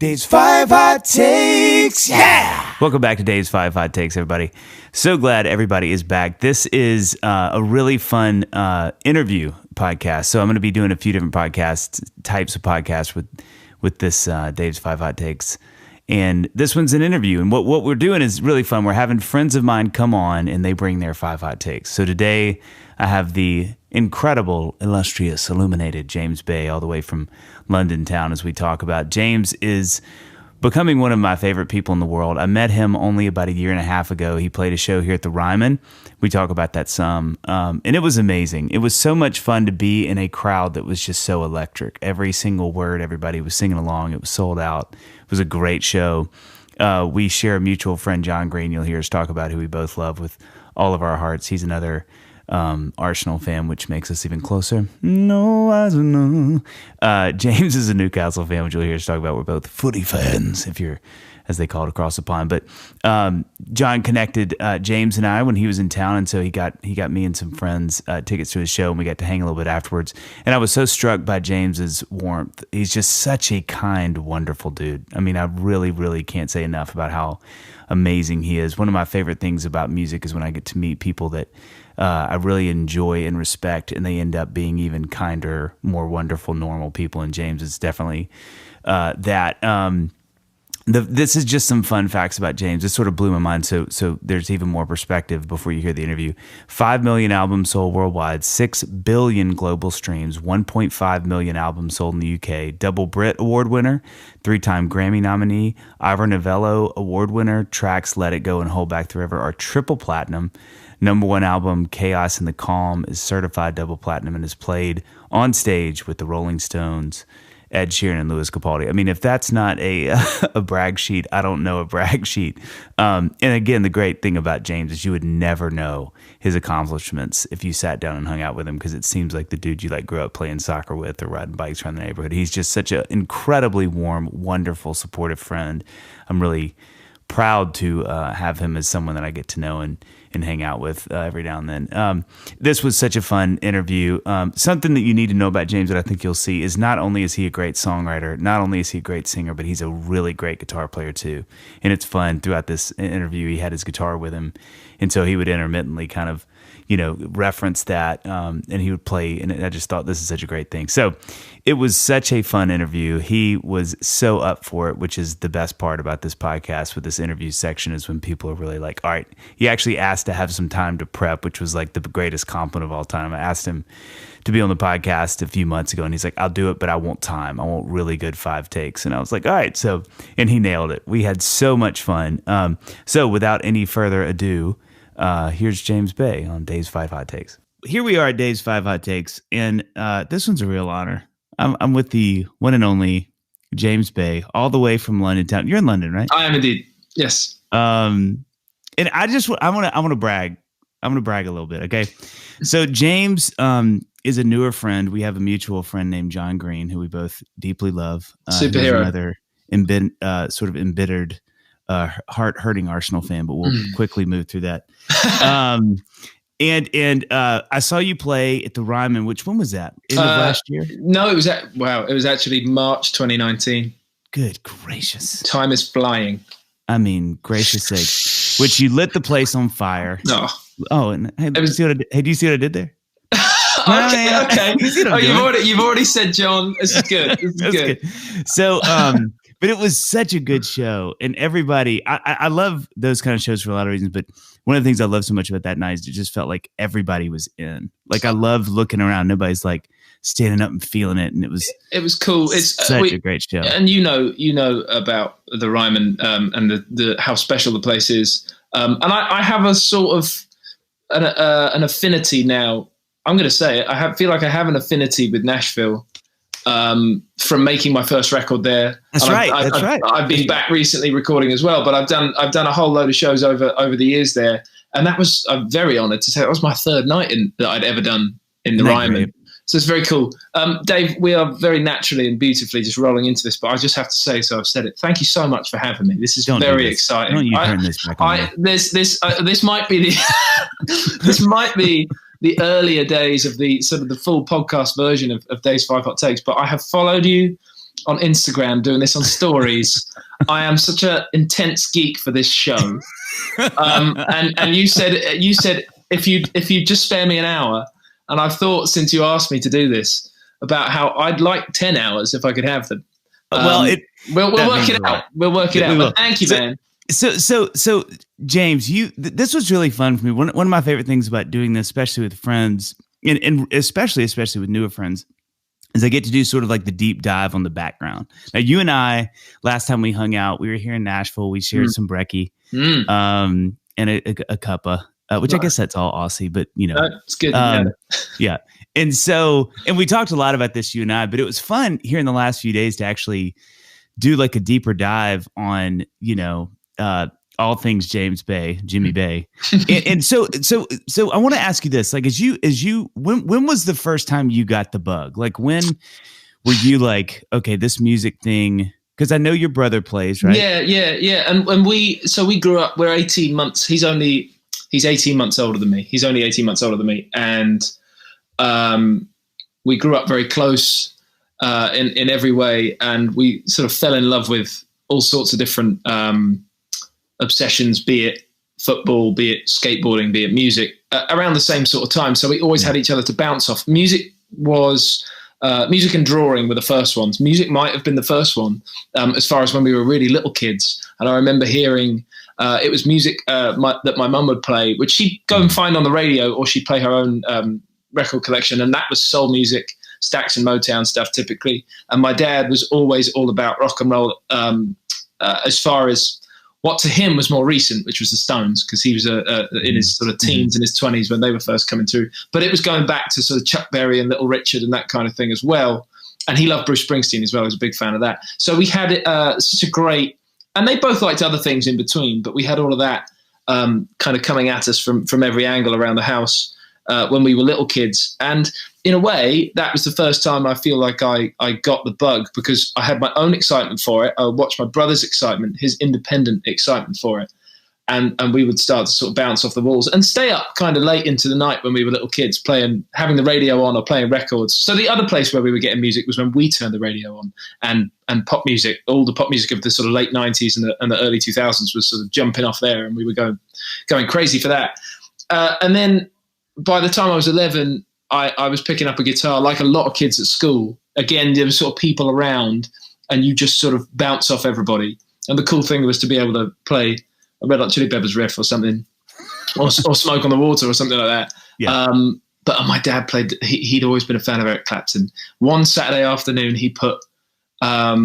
Dave's 5 Hot Takes, yeah! Welcome back to Dave's 5 Hot Takes, everybody. So glad everybody is back. This is a really fun interview podcast. So I'm going to be doing a few different types of podcasts with this Dave's 5 Hot Takes. And this one's an interview. And what we're doing is really fun. We're having friends of mine come on and they bring their 5 hot takes. So today I have the incredible, illustrious, illuminated James Bay all the way from London town as we talk about. James is becoming one of my favorite people in the world. I met him only about a year and a half ago. He played a show here at the Ryman. We talk about that some. And it was amazing. It was so much fun to be in a crowd that was just so electric. Every single word, everybody was singing along. It was sold out. It was a great show. We share a mutual friend, John Green. You'll hear us talk about who we both love with all of our hearts. He's another Arsenal fan, which makes us even closer. No, I don't know. James is a Newcastle fan, which you'll hear us talk about. We're both footy fans, if you're, as they call it, across the pond. But John connected James and I when he was in town, and so he got me and some friends tickets to his show, and we got to hang a little bit afterwards. And I was so struck by James's warmth. He's just such a kind, wonderful dude. I mean, I really, really can't say enough about how amazing he is. One of my favorite things about music is when I get to meet people that I really enjoy and respect, and they end up being even kinder, more wonderful, normal people. And James is definitely that. This is just some fun facts about James. This sort of blew my mind. So there's even more perspective before you hear the interview. 5 million albums sold worldwide, 6 billion global streams, 1.5 million albums sold in the UK, double Brit award winner, 3-time Grammy nominee, Ivor Novello award winner. Tracks Let It Go and Hold Back the River are triple platinum. Number one album, Chaos in the Calm, is certified double platinum and is played on stage with the Rolling Stones, Ed Sheeran, and Louis Capaldi. I mean, if that's not a brag sheet, I don't know a brag sheet. And again, the great thing about James is you would never know his accomplishments if you sat down and hung out with him, because it seems like the dude you grew up playing soccer with or riding bikes around the neighborhood. He's just such an incredibly warm, wonderful, supportive friend. I'm really proud to have him as someone that I get to know and hang out with every now and then. This was such a fun interview. Something that you need to know about James that I think you'll see is not only is he a great songwriter, not only is he a great singer, but he's a really great guitar player too. And it's fun. Throughout this interview, he had his guitar with him, and so he would intermittently kind of, reference that, and he would play, and I just thought this is such a great thing. So it was such a fun interview. He was so up for it, which is the best part about this podcast with this interview section, is when people are really like, all right, he actually asked to have some time to prep, which was the greatest compliment of all time. I asked him to be on the podcast a few months ago, and he's like, I'll do it, but I want time. I want really good 5 takes. And I was like, all right. So, and he nailed it. We had so much fun. So without any further ado, here's James Bay on Dave's 5 Hot Takes. Here we are at Dave's 5 Hot Takes, and this one's a real honor. I'm with the one and only James Bay, all the way from London town. You're in London, right? I am indeed. Yes. And I want to brag. I'm going to brag a little bit. Okay. So James is a newer friend. We have a mutual friend named John Green, who we both deeply love. Superhero. Another sort of embittered, heart-hurting Arsenal fan, but we'll quickly move through that. And I saw you play at the Ryman. Which one was that? End of last year? No, it was it was actually March 2019. Good gracious! Time is flying. I mean, gracious sake! Which you lit the place on fire. Oh, and hey, do you see what I did there? Okay. You've already said, John. This is good. This is good. So, but it was such a good show, and everybody. I love those kind of shows for a lot of reasons, but one of the things I love so much about that night is it just felt like everybody was in. I love looking around. Nobody's standing up and feeling it, and it was cool. It's such a great show. And you know about the Ryman and the how special the place is. And I have a sort of an affinity now. I'm going to say it. Feel like I have an affinity with Nashville from making my first record there. That's right. I've been back recently recording as well, but I've done a whole load of shows over the years there, and I'm very honoured to say that was my third night that I'd ever done in the Ryman. Great. So it's very cool. Dave, we are very naturally and beautifully just rolling into this, but I just have to say, so I've said it. Thank you so much for having me. This is very exciting. Don't you turn this back on me. This might be the earlier days of the sort of the full podcast version of Dave's 5 Hot Takes, but I have followed you on Instagram, doing this on stories. I am such an intense geek for this show. And you said if you just spare me an hour, and I've thought since you asked me to do this about how I'd like 10 hours if I could have them. We'll work it out. We'll work it out. But thank you, man. So James, this was really fun for me. One of my favorite things about doing this, especially with friends, and especially with newer friends, is I get to do sort of like the deep dive on the background. Now, you and I, last time we hung out, we were here in Nashville. We shared some brekkie, and a cuppa, which I guess that's all Aussie, but it's good. Yeah. And we talked a lot about this, you and I, but it was fun here in the last few days to actually do like a deeper dive on, all things Jimmy Bay. and so I want to ask you this, like, when was the first time you got the bug? Like, when were you like, okay, this music thing, because I know your brother plays, right? Yeah. And we grew up, we're 18 months. He's 18 months older than me. He's only 18 months older than me. And we grew up very close in every way. And we sort of fell in love with all sorts of different obsessions, be it football, be it skateboarding, be it music, around the same sort of time. So we always had each other to bounce off. Music and drawing were the first ones. Music might have been the first one, as far as when we were really little kids. And I remember hearing it was music that my mum would play, which she'd go and find on the radio, or she'd play her own record collection. And that was soul music, Stax and Motown stuff typically. And my dad was always all about rock and roll, as far as what to him was more recent, which was the Stones, because he was in his sort of teens and his 20s when they were first coming through. But it was going back to sort of Chuck Berry and Little Richard and that kind of thing as well. And he loved Bruce Springsteen as well. He was a big fan of that. So we had such a great, and they both liked other things in between, but we had all of that kind of coming at us from every angle around the house when we were little kids. And in a way, that was the first time I feel like I got the bug, because I had my own excitement for it. I would watch my brother's excitement, his independent excitement for it. And we would start to sort of bounce off the walls and stay up kind of late into the night when we were little kids, having the radio on or playing records. So the other place where we were getting music was when we turned the radio on, and pop music, all the pop music of the sort of late 90s and the early 2000s was sort of jumping off there, and we were going crazy for that. And then by the time I was 11, I was picking up a guitar like a lot of kids at school. Again, there were sort of people around, and you just sort of bounce off everybody. And the cool thing was to be able to play a Red Hot Chili Peppers riff or something, or Smoke on the Water or something like that. Yeah. But my dad played, he'd always been a fan of Eric Clapton. One Saturday afternoon, he put a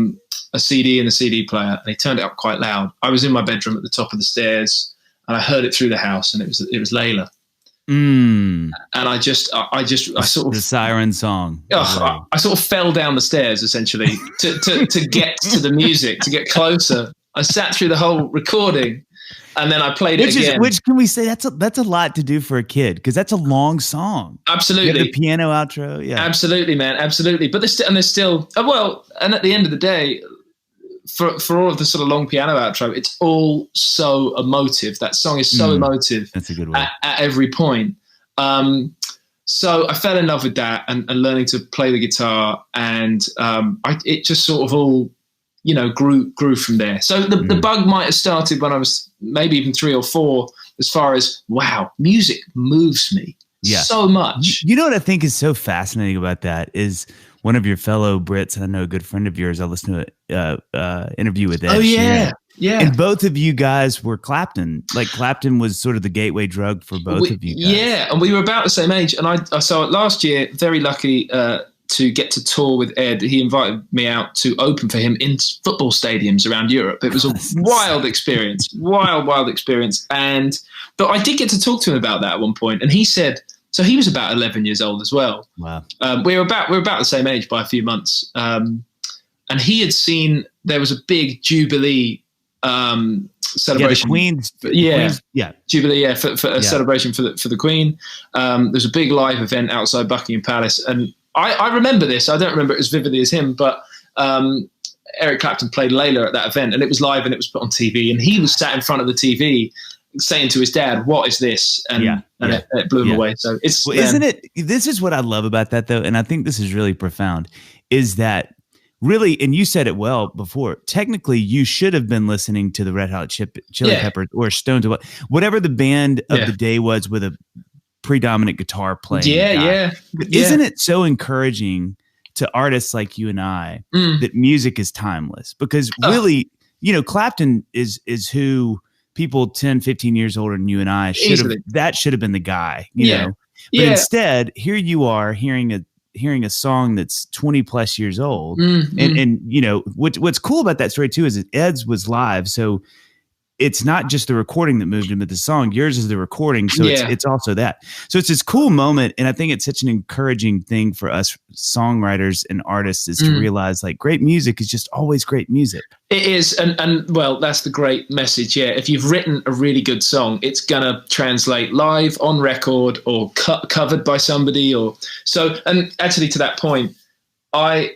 CD in the CD player, and he turned it up quite loud. I was in my bedroom at the top of the stairs, and I heard it through the house, and it was Layla. And I sort of, the siren song. I sort of fell down the stairs essentially to get to the music, to get closer. I sat through the whole recording, and then I played it again. Which can we say that's a lot to do for a kid, because that's a long song. Absolutely, the piano outro. Yeah, absolutely, man, absolutely. But there's still and at the end of the day, for all of the sort of long piano outro, it's all so emotive. That song is so emotive. That's a good one. At every point. So I fell in love with that and learning to play the guitar, and it just sort of all, grew from there. So the bug might have started when I was maybe even 3 or 4, as far as, wow, music moves me so much. You know what I think is so fascinating about that is one of your fellow Brits, and I know a good friend of yours, I listened to an interview with Ed. Oh, yeah. Sheeran. Yeah. And both of you guys were Clapton. Like, Clapton was sort of the gateway drug for both of you guys. Yeah, and we were about the same age. And I saw it last year, very lucky to get to tour with Ed. He invited me out to open for him in football stadiums around Europe. It was a wild experience, wild experience. But I did get to talk to him about that at one point. And he said, so he was about 11 years old as well. Wow. We were about the same age by a few months. And he had seen, there was a big Jubilee celebration. Queen's Jubilee, for a celebration for the Queen. There's a big live event outside Buckingham Palace, and I remember this. I don't remember it as vividly as him, but Eric Clapton played Layla at that event, and it was live and it was put on TV, and he was sat in front of the TV saying to his dad, "What is this?" And it blew him away. So isn't it? This is what I love about that, though, and I think this is really profound. Is that really, and you said it well before, technically you should have been listening to the Red Hot Chili Peppers or Stones, or whatever the band of the day was with a predominant guitar playing. Yeah. Isn't it so encouraging to artists like you and I that music is timeless? Because really, Clapton is who people 10, 15 years older than you and I should have been the guy, you know. But instead, here you are hearing a song that's 20 plus years old. And what's cool about that story too is that Ed's was live. So it's not just the recording that moved him, but the song. Yours is the recording. So it's also that. So it's this cool moment. And I think it's such an encouraging thing for us songwriters and artists is to realize like great music is just always great music. It is. And well, that's the great message. Yeah. If you've written a really good song, it's going to translate live on record or covered by somebody and actually to that point, I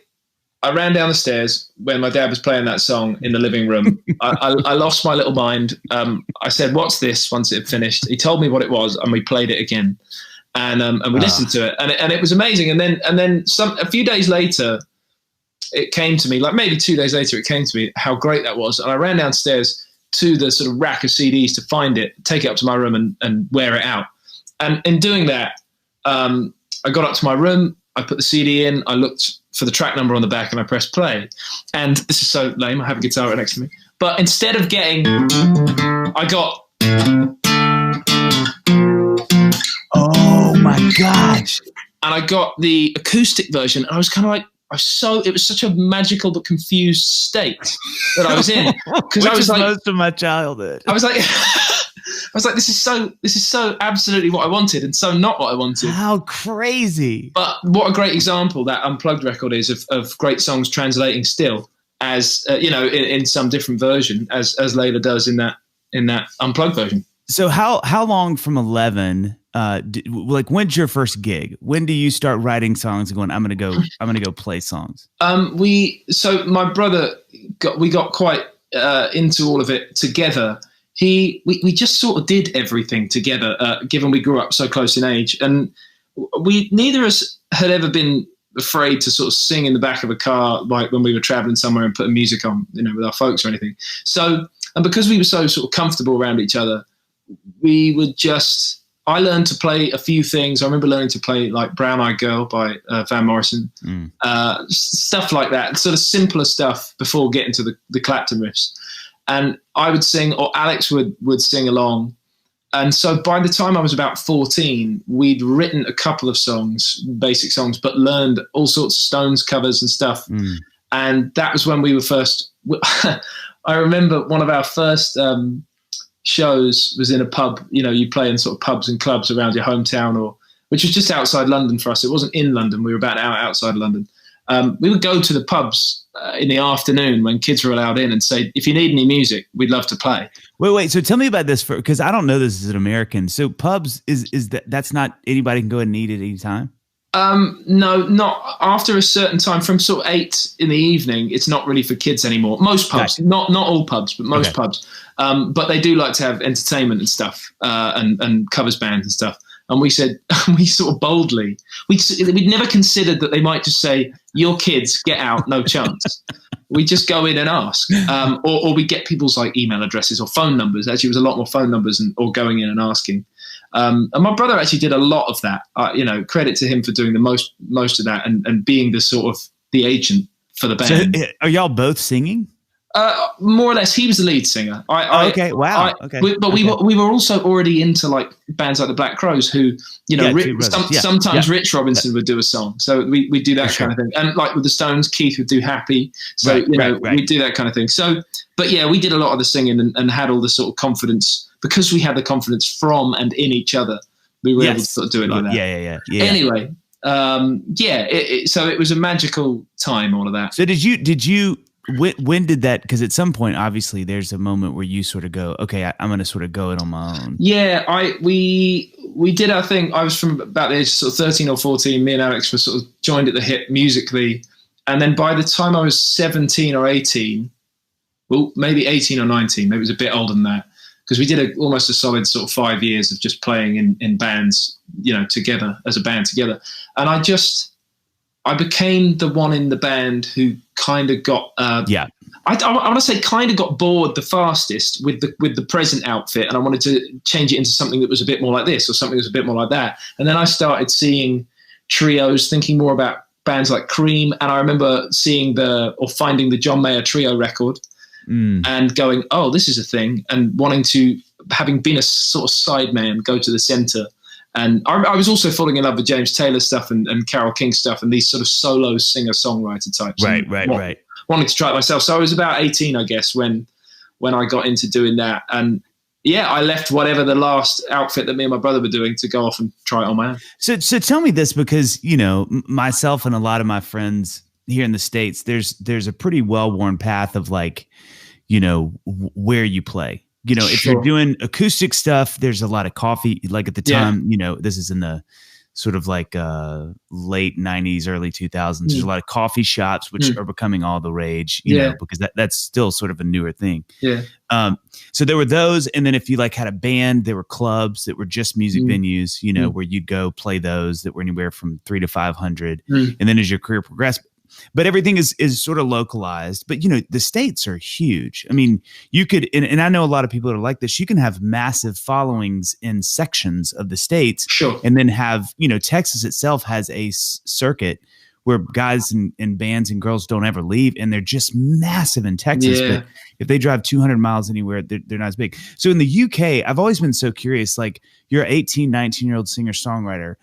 ran down the stairs when my dad was playing that song in the living room. I lost my little mind. I said, "What's this?" Once it had finished, he told me what it was, and we played it again, and we listened to it, and it was amazing. And then a few days later, it came to me, like maybe 2 days later, it came to me how great that was, and I ran downstairs to the sort of rack of CDs to find it, take it up to my room, and wear it out. And in doing that, I got up to my room. I put the CD in, I looked for the track number on the back, and I pressed play. And this is so lame, I have a guitar right next to me. But instead of getting, I got... Oh my gosh. And I got the acoustic version, and I was kind of like, it was such a magical but confused state that I was in. Which I was like, most of my childhood. I was like... this is so absolutely what I wanted and so not what I wanted. How crazy. But what a great example that Unplugged record is of great songs translating still as, in some different version as Layla does in that Unplugged version. So how long from 11, when's your first gig? When do you start writing songs and going, I'm going to go play songs? So my brother we got quite into all of it together. We just sort of did everything together, given we grew up so close in age. And neither of us had ever been afraid to sort of sing in the back of a car, like when we were traveling somewhere and putting music on, with our folks or anything. So, and because we were so sort of comfortable around each other, I learned to play a few things. I remember learning to play like Brown Eyed Girl by Van Morrison, stuff like that, sort of simpler stuff before getting to the Clapton riffs. And I would sing, or Alex would sing along. And so by the time I was about 14, we'd written a couple of songs, basic songs, but learned all sorts of Stones covers and stuff. And that was when we were first... I remember one of our first shows was in a pub. You play in sort of pubs and clubs around your hometown, which was just outside London for us. It wasn't in London. We were about an hour outside London. We would go to the pubs in the afternoon when kids were allowed in and say, if you need any music, we'd love to play. Wait. So tell me about this because I don't know this as an American. So pubs is that's not anybody can go and eat at any time? No, not after a certain time from sort of 8 in the evening. It's not really for kids anymore. Most pubs, not all pubs, but most pubs. But they do like to have entertainment and stuff, and covers bands and stuff. And we said, we sort of boldly, we'd never considered that they might just say, your kids, get out, no chance. We just go in and ask. Or we get people's like email addresses or phone numbers. Actually, it was a lot more phone numbers or going in and asking. And my brother actually did a lot of that. Credit to him for doing the most of that and being the sort of the agent for the band. So are y'all both singing? More or less, he was the lead singer. Okay, wow. We were also already into like bands like the Black Crowes, who sometimes Rich Robinson would do a song, so we do that kind of thing. And like with the Stones, Keith would do Happy, so we do that kind of thing. So, but yeah, we did a lot of the singing and had all the sort of confidence because we had the confidence from and in each other. We were able to sort of do it like that. Yeah. Anyway, so it was a magical time. All of that. So did you? When did that? Because at some point, obviously, there's a moment where you sort of go, "Okay, I'm going to sort of go it on my own." Yeah, we did our thing. I was from about the age of sort of 13 or 14. Me and Alex were sort of joined at the hip musically, and then by the time I was 17 or 18, well, maybe 18 or 19, maybe it was a bit older than that, because we did almost a solid sort of 5 years of just playing in bands, together as a band together, and I became the one in the band who kind of got I want to say kind of got bored the fastest with the present outfit, and I wanted to change it into something that was a bit more like this or something that was a bit more like that. And then I started seeing trios, thinking more about bands like Cream, and I remember finding the John Mayer trio record and going, oh, this is a thing, and wanting to, having been a sort of sideman, go to the center. And I was also falling in love with James Taylor stuff and Carole King stuff and these sort of solo singer-songwriter types. Right. Wanting to try it myself. So I was about 18, I guess, when I got into doing that. And yeah, I left whatever the last outfit that me and my brother were doing to go off and try it on my own. So tell me this, because, you know, myself and a lot of my friends here in the States, there's a pretty well-worn path of like, you know, where you play. You know, if you're doing acoustic stuff, there's a lot of coffee. Like at the time, you know, this is in the sort of like late 90s, early 2000s. There's a lot of coffee shops, which are becoming all the rage, you know, because that's still sort of a newer thing. Yeah. So there were those. And then if you like had a band, there were clubs that were just music venues, you know, where you'd go play those that were anywhere from 300 to 500. And then as your career progressed, but everything is sort of localized. But, you know, the States are huge. I mean, you could, and I know a lot of people that are like this, you can have massive followings in sections of the States. Sure. And then have, you know, Texas itself has a circuit where guys and bands and girls don't ever leave. And they're just massive in Texas. Yeah. But if they drive 200 miles anywhere, they're not as big. So in the UK, I've always been so curious, like you're an 18, 19-year-old singer-songwriter.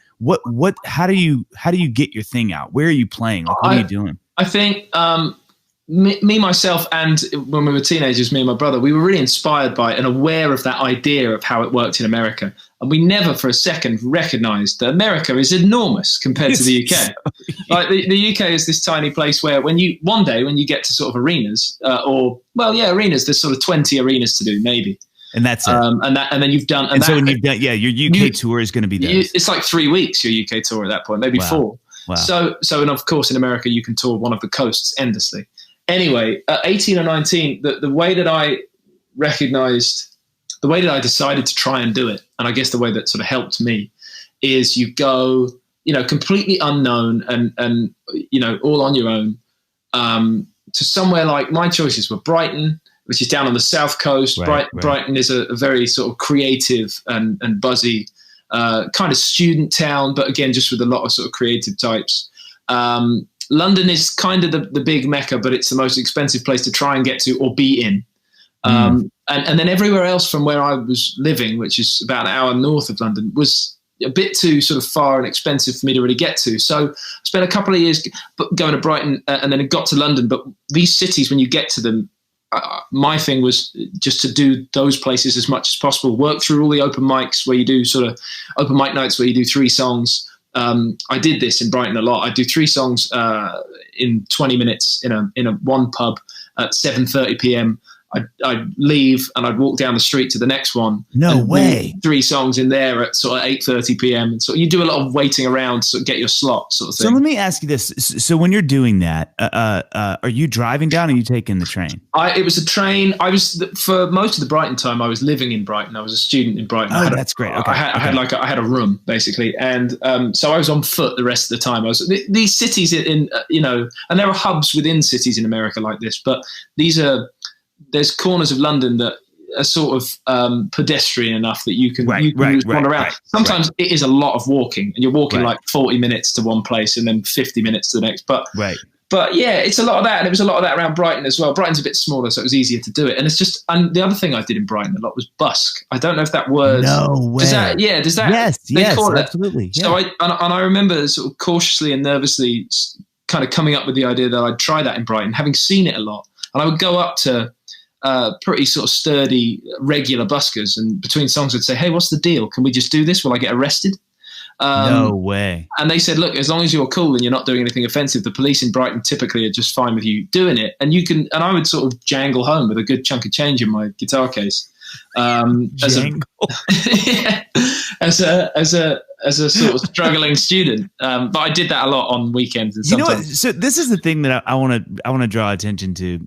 How do you get your thing out? Where are you playing? Like, what are you doing? I think me, myself, and when we were teenagers, me and my brother, we were really inspired by and aware of that idea of how it worked in America. And we never for a second recognized that America is enormous compared to the UK. Like the UK is this tiny place where one day when you get to sort of arenas arenas, there's sort of 20 arenas to do maybe. And that's it. And then you've done. And so when you've done, your UK tour is going to be those. It's like 3 weeks, your UK tour at that point, maybe 4. Wow. So, and of course in America, you can tour one of the coasts endlessly. Anyway, at 18 or 19, the way that I decided to try and do it, and I guess the way that sort of helped me, is you go, you know, completely unknown and you know, all on your own, to somewhere like, my choices were Brighton, which is down on the south coast. Brighton is a very sort of creative and buzzy kind of student town, but again, just with a lot of sort of creative types. London is kind of the big mecca, but it's the most expensive place to try and get to or be in. And then everywhere else from where I was living, which is about an hour north of London, was a bit too sort of far and expensive for me to really get to. So I spent a couple of years going to Brighton and then it got to London. But these cities, when you get to them, my thing was just to do those places as much as possible, work through all the open mics where you do sort of open mic nights where you do 3 songs. I did this in Brighton a lot. I do 3 songs in 20 minutes in a one pub at 7:30 p.m. I'd leave and I'd walk down the street to the next one. No way. 3 songs in there at sort of 8:30 p.m. And so you do a lot of waiting around to get your slot sort of thing. So let me ask you this. So when you're doing that, are you driving down or are you taking the train? It was a train. For most of the Brighton time, I was living in Brighton. I was a student in Brighton. Oh, that's great. Okay. I had a room basically. And so I was on foot the rest of the time. These cities in you know, and there are hubs within cities in America like this, but there's corners of London that are sort of pedestrian enough that you can wander around. Sometimes it is a lot of walking, and you're walking like 40 minutes to one place and then 50 minutes to the next. But yeah, it's a lot of that, and it was a lot of that around Brighton as well. Brighton's a bit smaller, so it was easier to do it. And it's just, and the other thing I did in Brighton a lot was busk. I don't know if that word. No way. Does that? Yes, absolutely. Yeah. So I remember sort of cautiously and nervously kind of coming up with the idea that I'd try that in Brighton, having seen it a lot, and I would go up to pretty sort of sturdy, regular buskers, and between songs would say, "Hey, what's the deal? Can we just do this? Will I get arrested?" No way. And they said, "Look, as long as you're cool and you're not doing anything offensive, the police in Brighton typically are just fine with you doing it." And you can, and I would sort of jangle home with a good chunk of change in my guitar case. As a sort of struggling student, but I did that a lot on weekends and sometimes. You know what? So this is the thing that I want to draw attention to,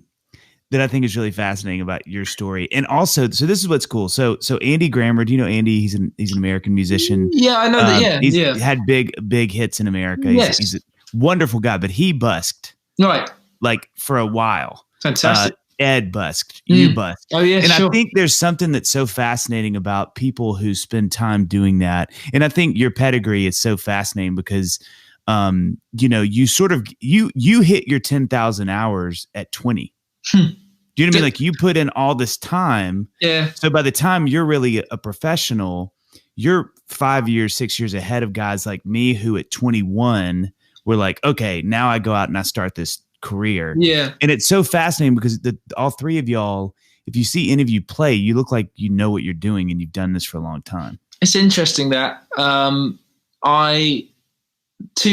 that I think is really fascinating about your story. And also, so this is what's cool. So Andy Grammer, do you know Andy? He's an American musician. Yeah, I know that. He's had big hits in America. Yes. He's wonderful guy, but he busked Right. like for a while. Fantastic. Ed busked, you busked. Oh yeah, and sure. I think there's something that's so fascinating about people who spend time doing that. And I think your pedigree is so fascinating because, you know, you sort of, you hit your 10,000 hours at 20. Do you know what I mean? Like you put in all this time. Yeah. So by the time you're really a professional, you're 5 years, 6 years ahead of guys like me who at 21 were like, okay, now I go out and I start this career. Yeah. And it's so fascinating because all three of y'all, if you see any of you play, you look like you know what you're doing and you've done this for a long time. It's interesting that 2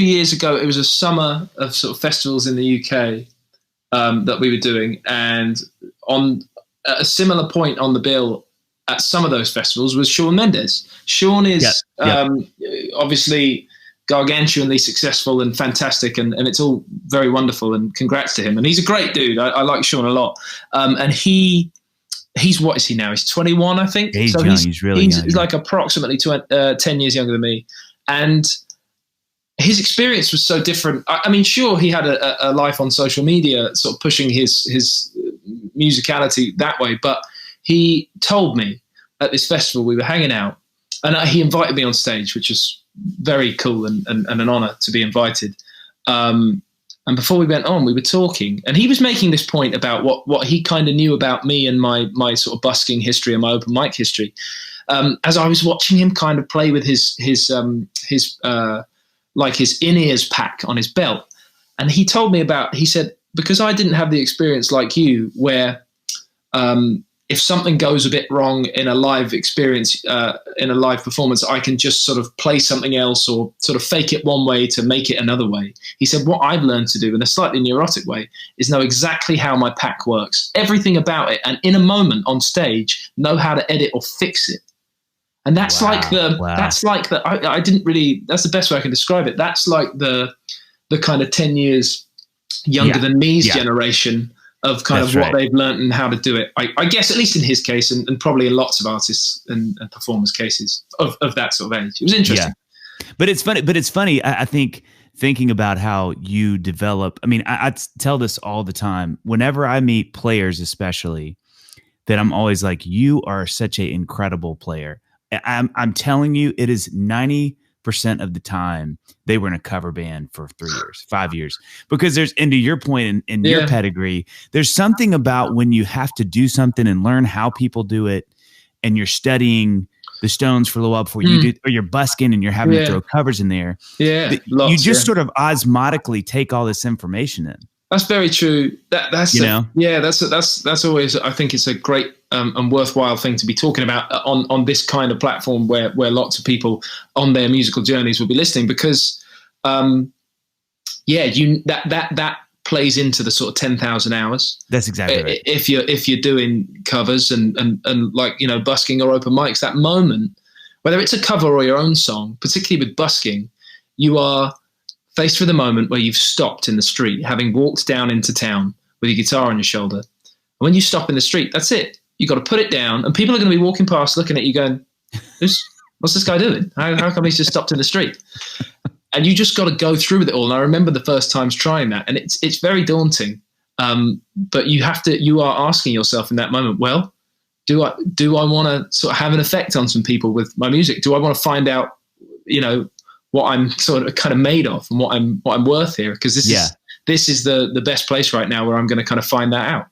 years ago, it was a summer of sort of festivals in the UK that we were doing. And on a similar point on the bill at some of those festivals was Shawn Mendes. Shawn is obviously gargantuanly successful and fantastic, and it's all very wonderful, and congrats to him. And he's a great dude. I like Shawn a lot. And he's what is he now? He's 21, I think. He's young. He's really young. He's like approximately 10 years younger than me. And his experience was so different. I mean, sure, he had a life on social media, sort of pushing his musicality that way. But he told me at this festival, we were hanging out, and he invited me on stage, which was very cool and an honor to be invited. And before we went on, we were talking, and he was making this point about what he kind of knew about me and my sort of busking history and my open mic history. As I was watching him kind of play with his in-ears pack on his belt. And he told me he said, because I didn't have the experience like you, where if something goes a bit wrong in a live experience, in a live performance, I can just sort of play something else or sort of fake it one way to make it another way. He said, what I've learned to do in a slightly neurotic way is know exactly how my pack works, everything about it. And in a moment on stage, know how to edit or fix it. And that's that's the best way I can describe it. That's like the kind of 10 years younger than me's generation of kind of what they've learned and how to do it. I guess, at least in his case, and probably in lots of artists and performers' cases of that sort of age. It was interesting. Yeah. But it's funny. I think thinking about how you develop, I mean, I tell this all the time. Whenever I meet players, especially, that I'm always like, you are such an incredible player. I'm telling you, it is 90% of the time they were in a cover band for 3 years, 5 years, because there's, and to your point in your pedigree, there's something about when you have to do something and learn how people do it, and you're studying the Stones for a little while before you do, or you're busking and you're having to throw covers in there. Yeah, you just sort of osmotically take all this information in. That's very true. That's always, I think it's a great and worthwhile thing to be talking about on this kind of platform where lots of people on their musical journeys will be listening, because that plays into the sort of 10,000 hours. That's exactly right. If you're doing covers and like, you know, busking or open mics, that moment, whether it's a cover or your own song, particularly with busking, you are faced with a moment where you've stopped in the street, having walked down into town with your guitar on your shoulder. And when you stop in the street, that's it. You've got to put it down, and people are going to be walking past looking at you going, what's this guy doing? How come he's just stopped in the street? And you just got to go through with it all. And I remember the first times trying that, and it's very daunting. But you are asking yourself in that moment, well, do I want to sort of have an effect on some people with my music? Do I want to find out, you know, what I'm sort of kind of made of and what I'm worth here? Because this is the best place right now where I'm going to kind of find that out.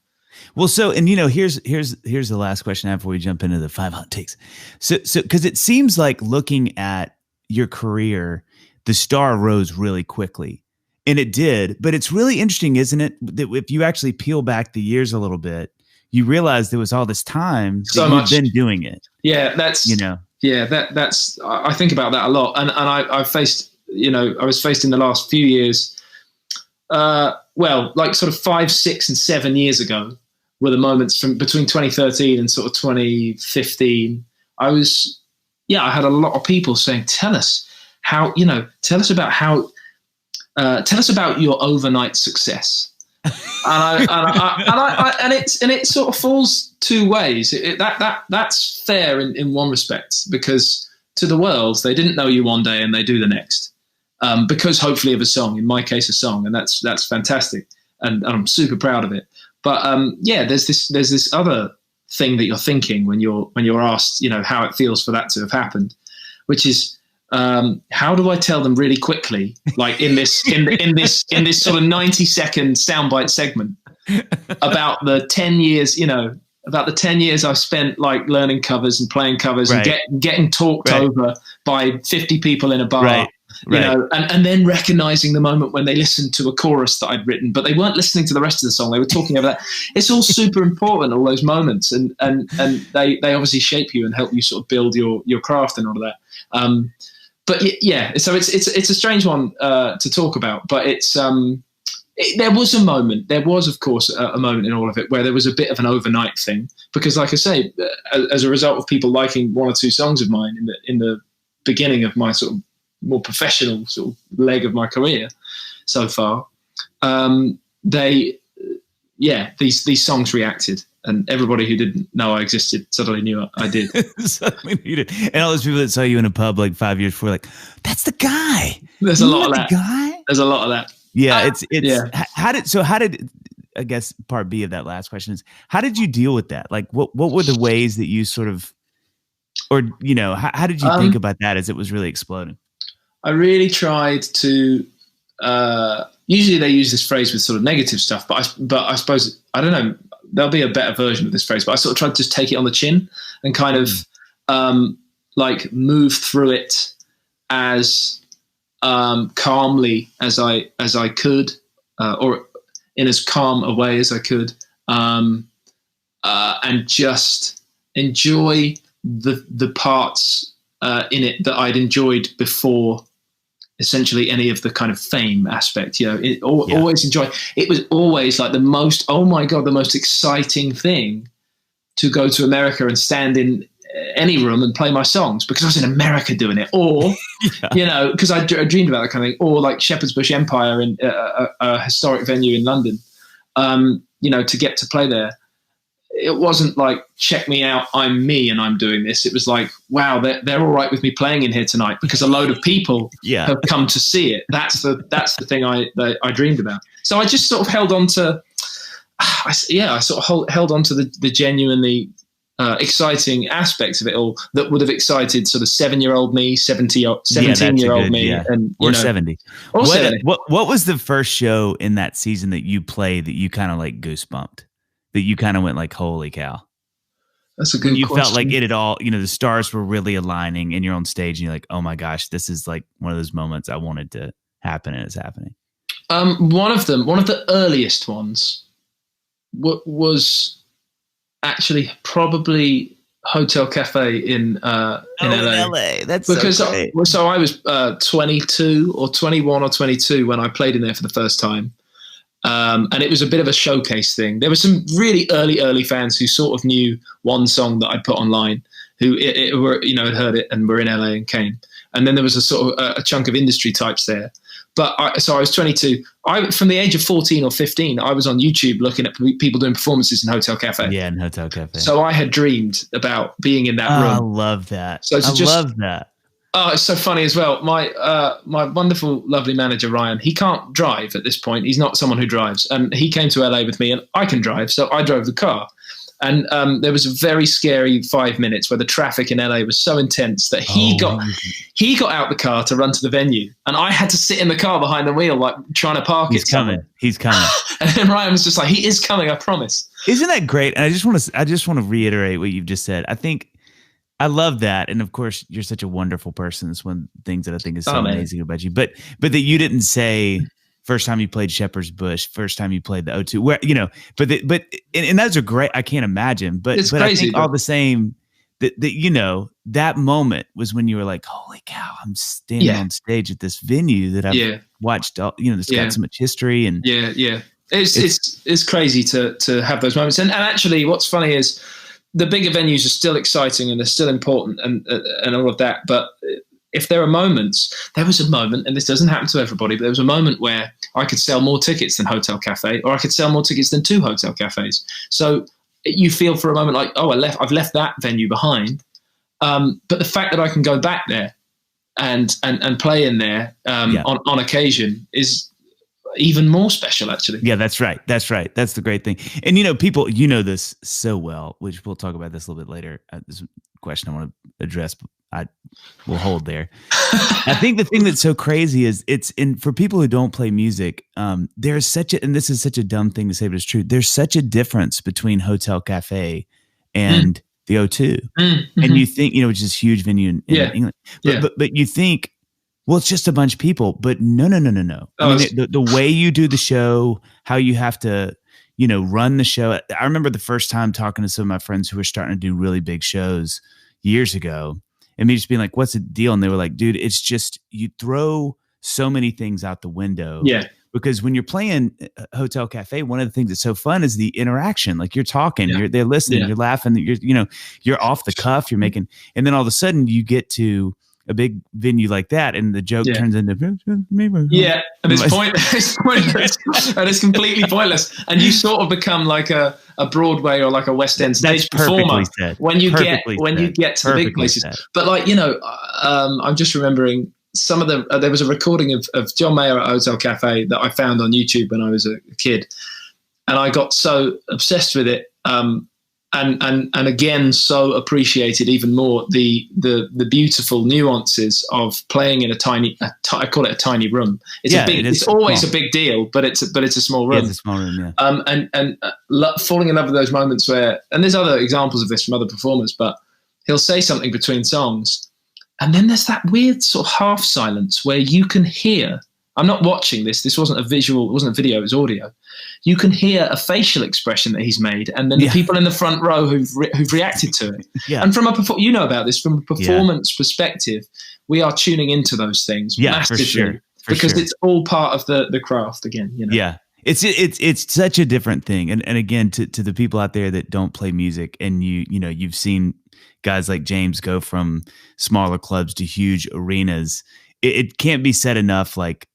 Well, so, and you know, here's the last question I have before we jump into the 5 hot takes. So because it seems like, looking at your career, the star rose really quickly, and it did. But it's really interesting, isn't it, that if you actually peel back the years a little bit, you realize there was all this time that you've been doing it. Yeah, that's, you know. Yeah, that's. I think about that a lot, and I've faced, you know, I was faced in the last few years. Like sort of 5, 6, and 7 years ago were the moments from between 2013 and sort of 2015. I had a lot of people saying, "Tell us how, you know, tell us about your overnight success." and it sort of falls two ways. That's fair in one respect, because to the world, they didn't know you one day and they do the next. because hopefully of a song, in my case, a song. And that's fantastic. And I'm super proud of it. But there's this other thing that you're thinking when you're asked, how it feels for that to have happened, which is, how do I tell them really quickly, like in this sort of 90-second soundbite segment, about the 10 years, about the 10 years I've spent like learning covers and playing covers and getting talked over by 50 people in a bar, and then recognizing the moment when they listened to a chorus that I'd written, but they weren't listening to the rest of the song. They were talking over that. It's all super important, all those moments. And they obviously shape you and help you sort of build your craft and all of that. But yeah, so it's a strange one to talk about, but there was a moment. There was, of course, a moment in all of it where there was a bit of an overnight thing, because, like I say, as a result of people liking one or two songs of mine in the beginning of my sort of more professional sort of leg of my career so far, these songs reacted. And everybody who didn't know I existed suddenly knew I did. Suddenly knew it. And all those people that saw you in a pub like 5 years before, like, that's the guy. There's a lot of that. There's a lot of that. Yeah, How did I guess part B of that last question is, how did you deal with that? Like, what were the ways that you sort of, or how did you think about that as it was really exploding? I really tried to. Usually they use this phrase with sort of negative stuff, but I suppose, I don't know, there'll be a better version of this phrase, but I sort of tried to just take it on the chin and kind of like move through it as calmly as I could, or in as calm a way as I could, and just enjoy the parts in it that I'd enjoyed before essentially any of the kind of fame aspect. Always enjoy. It was always like the most exciting thing to go to America and stand in any room and play my songs, because I was in America doing it, or because I dreamed about that kind of thing, or like Shepherd's Bush Empire in a historic venue in London, to get to play there. It wasn't like, check me out, I'm me and I'm doing this. It was like, wow, they're all right with me playing in here tonight because a load of people have come to see it. That's the thing I dreamed about. So I just sort of held on to, held on to the genuinely exciting aspects of it all that would have excited sort of 7-year-old me, 17-year-old me, and or 70. Or 70. What was the first show in that season that you played that you kind of like goosebumped? That you kind of went like, holy cow. That's a good question. You felt like it had all, the stars were really aligning and you're on stage and you're like, oh my gosh, this is like one of those moments I wanted to happen and it's happening. One of the earliest ones was actually probably Hotel Cafe in LA. That's because so great. So I was 22 or 21 or 22 when I played in there for the first time. And it was a bit of a showcase thing. There were some really early fans who sort of knew one song that I'd put online, who had heard it and were in LA and came. And then there was a sort of a chunk of industry types there. But I was 22. From the age of 14 or 15, I was on YouTube looking at people doing performances in Hotel Cafe. Yeah, in Hotel Cafe. So I had dreamed about being in that room. I love that. So love that. Oh, it's so funny as well. My wonderful, lovely manager, Ryan, he can't drive at this point. He's not someone who drives. And he came to LA with me and I can drive. So I drove the car. And there was a very scary 5 minutes where the traffic in LA was so intense that he got out the car to run to the venue. And I had to sit in the car behind the wheel, like trying to park it. He's coming. And then Ryan was just like, he is coming, I promise. Isn't that great? And I just want to reiterate what you've just said. I love that. And of course, you're such a wonderful person. It's one of the things that I think is so amazing about you. But that you didn't say first time you played Shepherd's Bush, first time you played the O2, where, and those are great. I can't imagine, but crazy, I think all the same that moment was when you were like, holy cow, I'm standing on stage at this venue that I've watched, that's got so much history and it's crazy to have those moments. And actually what's funny is, the bigger venues are still exciting and they're still important and all of that. But if there are moments, there was a moment, and this doesn't happen to everybody, but there was a moment where I could sell more tickets than Hotel Cafe, or I could sell more tickets than 2 Hotel Cafes. So you feel for a moment like, oh, I've left that venue behind. But the fact that I can go back there and play in there on occasion is even more special, actually. Yeah, that's right. That's the great thing. And, you know, people, you know this so well, which we'll talk about this a little bit later. This is a question I want to address, but I will hold there. I think the thing that's so crazy is for people who don't play music, there's such a, and this is such a dumb thing to say, but it's true. There's such a difference between Hotel Cafe and the O2. Mm-hmm. And you think, you know, which is a huge venue in England, but you think, well, it's just a bunch of people, but no. I mean, the way you do the show, how you have to, you know, run the show. I remember the first time talking to some of my friends who were starting to do really big shows years ago, and me just being like, what's the deal? And they were like, dude, it's just, you throw so many things out the window. Yeah. Because when you're playing Hotel Cafe, one of the things that's so fun is the interaction. Like, you're talking, they're listening, you're laughing, you're off the cuff, you're making, and then all of a sudden you get to a big venue like that, and the joke turns into and it's pointless, and it's completely pointless, and you sort of become like a Broadway or like a West End stage performer when you get to the big places. But like, you know, I'm just remembering some of there was a recording of John Mayer at Hotel Cafe that I found on YouTube when I was a kid, and I got so obsessed with it. And again, so appreciated even more the beautiful nuances of playing in I call it a tiny room. It's always a big deal, but it's a small room. Yeah, it's a small room, yeah. And falling in love with those moments where, and there's other examples of this from other performers, but he'll say something between songs, and then there's that weird sort of half silence where you can hear. I'm not watching this. This wasn't a visual. It wasn't a video. It was audio. You can hear a facial expression that he's made, and then the people in the front row who've reacted to it. And from you know about this, from a performance perspective, we are tuning into those things massively, because it's all part of the craft again. You know? Yeah, it's such a different thing. And again, to the people out there that don't play music, and you've seen guys like James go from smaller clubs to huge arenas. It can't be said enough. Like,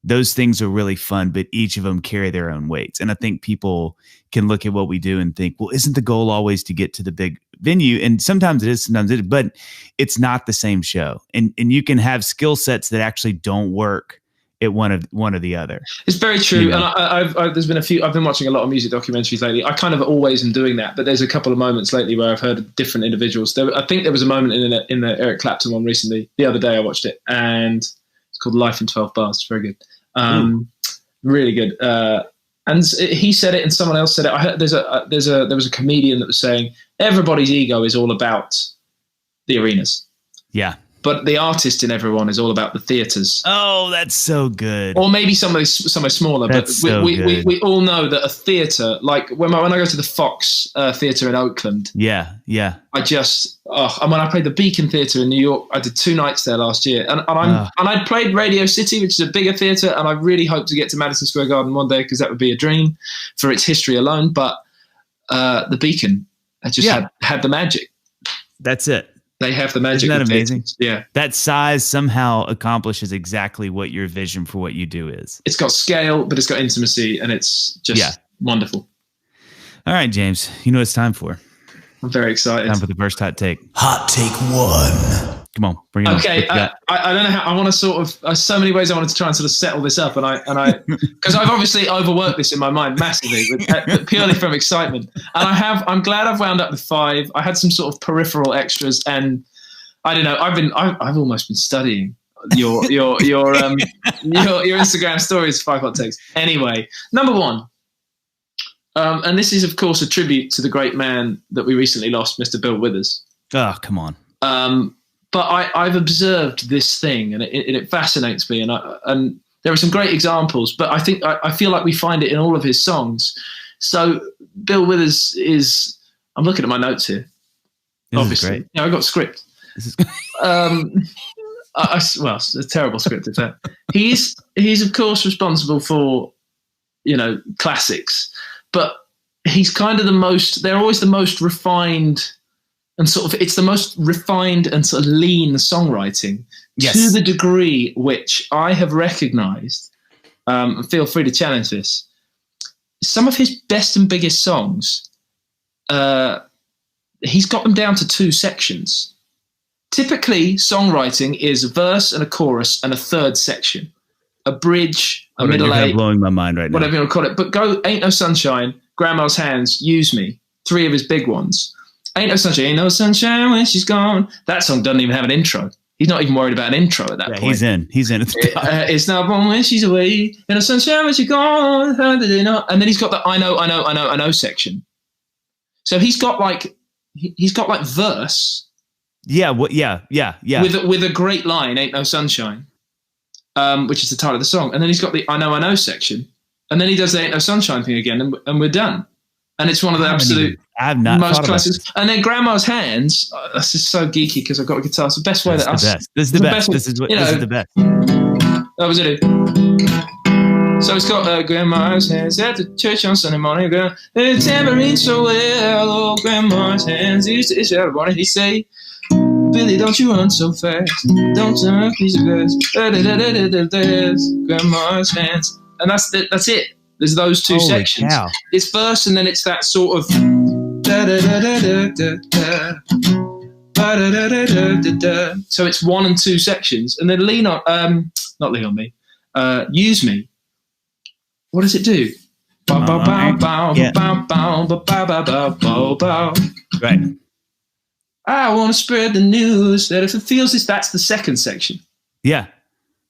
those things are really fun, but each of them carry their own weights. And I think people can look at what we do and think, well, isn't the goal always to get to the big venue? And sometimes it is, sometimes it is, but it's not the same show. And you can have skill sets that actually don't work at one or the other. It's very true. You know? And I've been watching a lot of music documentaries lately. I kind of always am doing that, but there's a couple of moments lately where I've heard different individuals. I think there was a moment in the Eric Clapton one recently. The other day I watched it, and called Life in 12 Bars. It's very good. Really good. And he said it, and someone else said it. I heard there was a comedian that was saying everybody's ego is all about the arenas. Yeah. But the artist in everyone is all about the theaters. Oh, that's so good. Or maybe somewhere smaller. That's but we all know that a theater, like when I go to the Fox Theatre in Oakland. Yeah. I just, and when I played the Beacon Theatre in New York, I did 2 nights there last year. And I played Radio City, which is a bigger theatre, and I really hope to get to Madison Square Garden one day, because that would be a dream for its history alone. But the Beacon, I just had the magic. That's it. They have the magic. Isn't that amazing? Yeah. That size somehow accomplishes exactly what your vision for what you do is. It's got scale, but it's got intimacy, and it's just wonderful. All right, James, you know what it's time for. I'm very excited. Time for the first hot take. Hot take 1. Come on, bring it on. Okay, I don't know how I want to sort of. So many ways I wanted to try and sort of settle this up, and I because I've obviously overworked this in my mind massively, but purely from excitement. And I'm glad I've wound up with 5. I had some sort of peripheral extras, and I don't know. I've almost been studying your Instagram stories, 5 hot takes. Anyway, number 1. And this is, of course, a tribute to the great man that we recently lost, Mr. Bill Withers. Oh, come on. But I've observed this thing, and it fascinates me. And there are some great examples, but I feel like we find it in all of his songs. So Bill Withers is. I'm looking at my notes here. This obviously, is great. I got script. This is. Well, it's a terrible script. Is that he's of course responsible for, classics, but he's kind of the most. They're always the most refined. And sort of, it's the most refined and sort of lean songwriting, to the degree which I have recognised. Feel free to challenge this. Some of his best and biggest songs, he's got them down to 2 sections. typically songwriting is a verse and a chorus and a third section, a bridge, a middle eight. Blowing my mind right now. Whatever you want to call it. But go Ain't No Sunshine, Grandma's Hands, Use Me. 3 of his big ones. Ain't no sunshine when she's gone. That song doesn't even have an intro. He's not even worried about an intro at that point. He's in. It's not born when she's away. Ain't no sunshine when she's gone. How did they know? And then he's got the I know section. So he's got like verse. Yeah. Yeah. With a great line, Ain't No Sunshine, which is the title of the song. And then he's got the I know section. And then he does the Ain't No Sunshine thing again, and we're done. And it's one of the absolute most classics. And then Grandma's Hands. This is so geeky because I've got a guitar. It's the best way that us. This is the best. This is the best. That was it. So it's got Grandma's Hands at the church on Sunday morning. The tambourine so well. Oh, Grandma's Hands. It's out of morning. He say, Billy, don't you run so fast. Don't turn a piece of glass. Grandma's Hands. And that's it. There's those two sections. Cow. It's verse and then it's that sort of so it's 1 and 2 sections. And then not Lean on Me. Use Me. What does it do? Right. I want to spread the news that if it feels this, that's the second section. Yeah.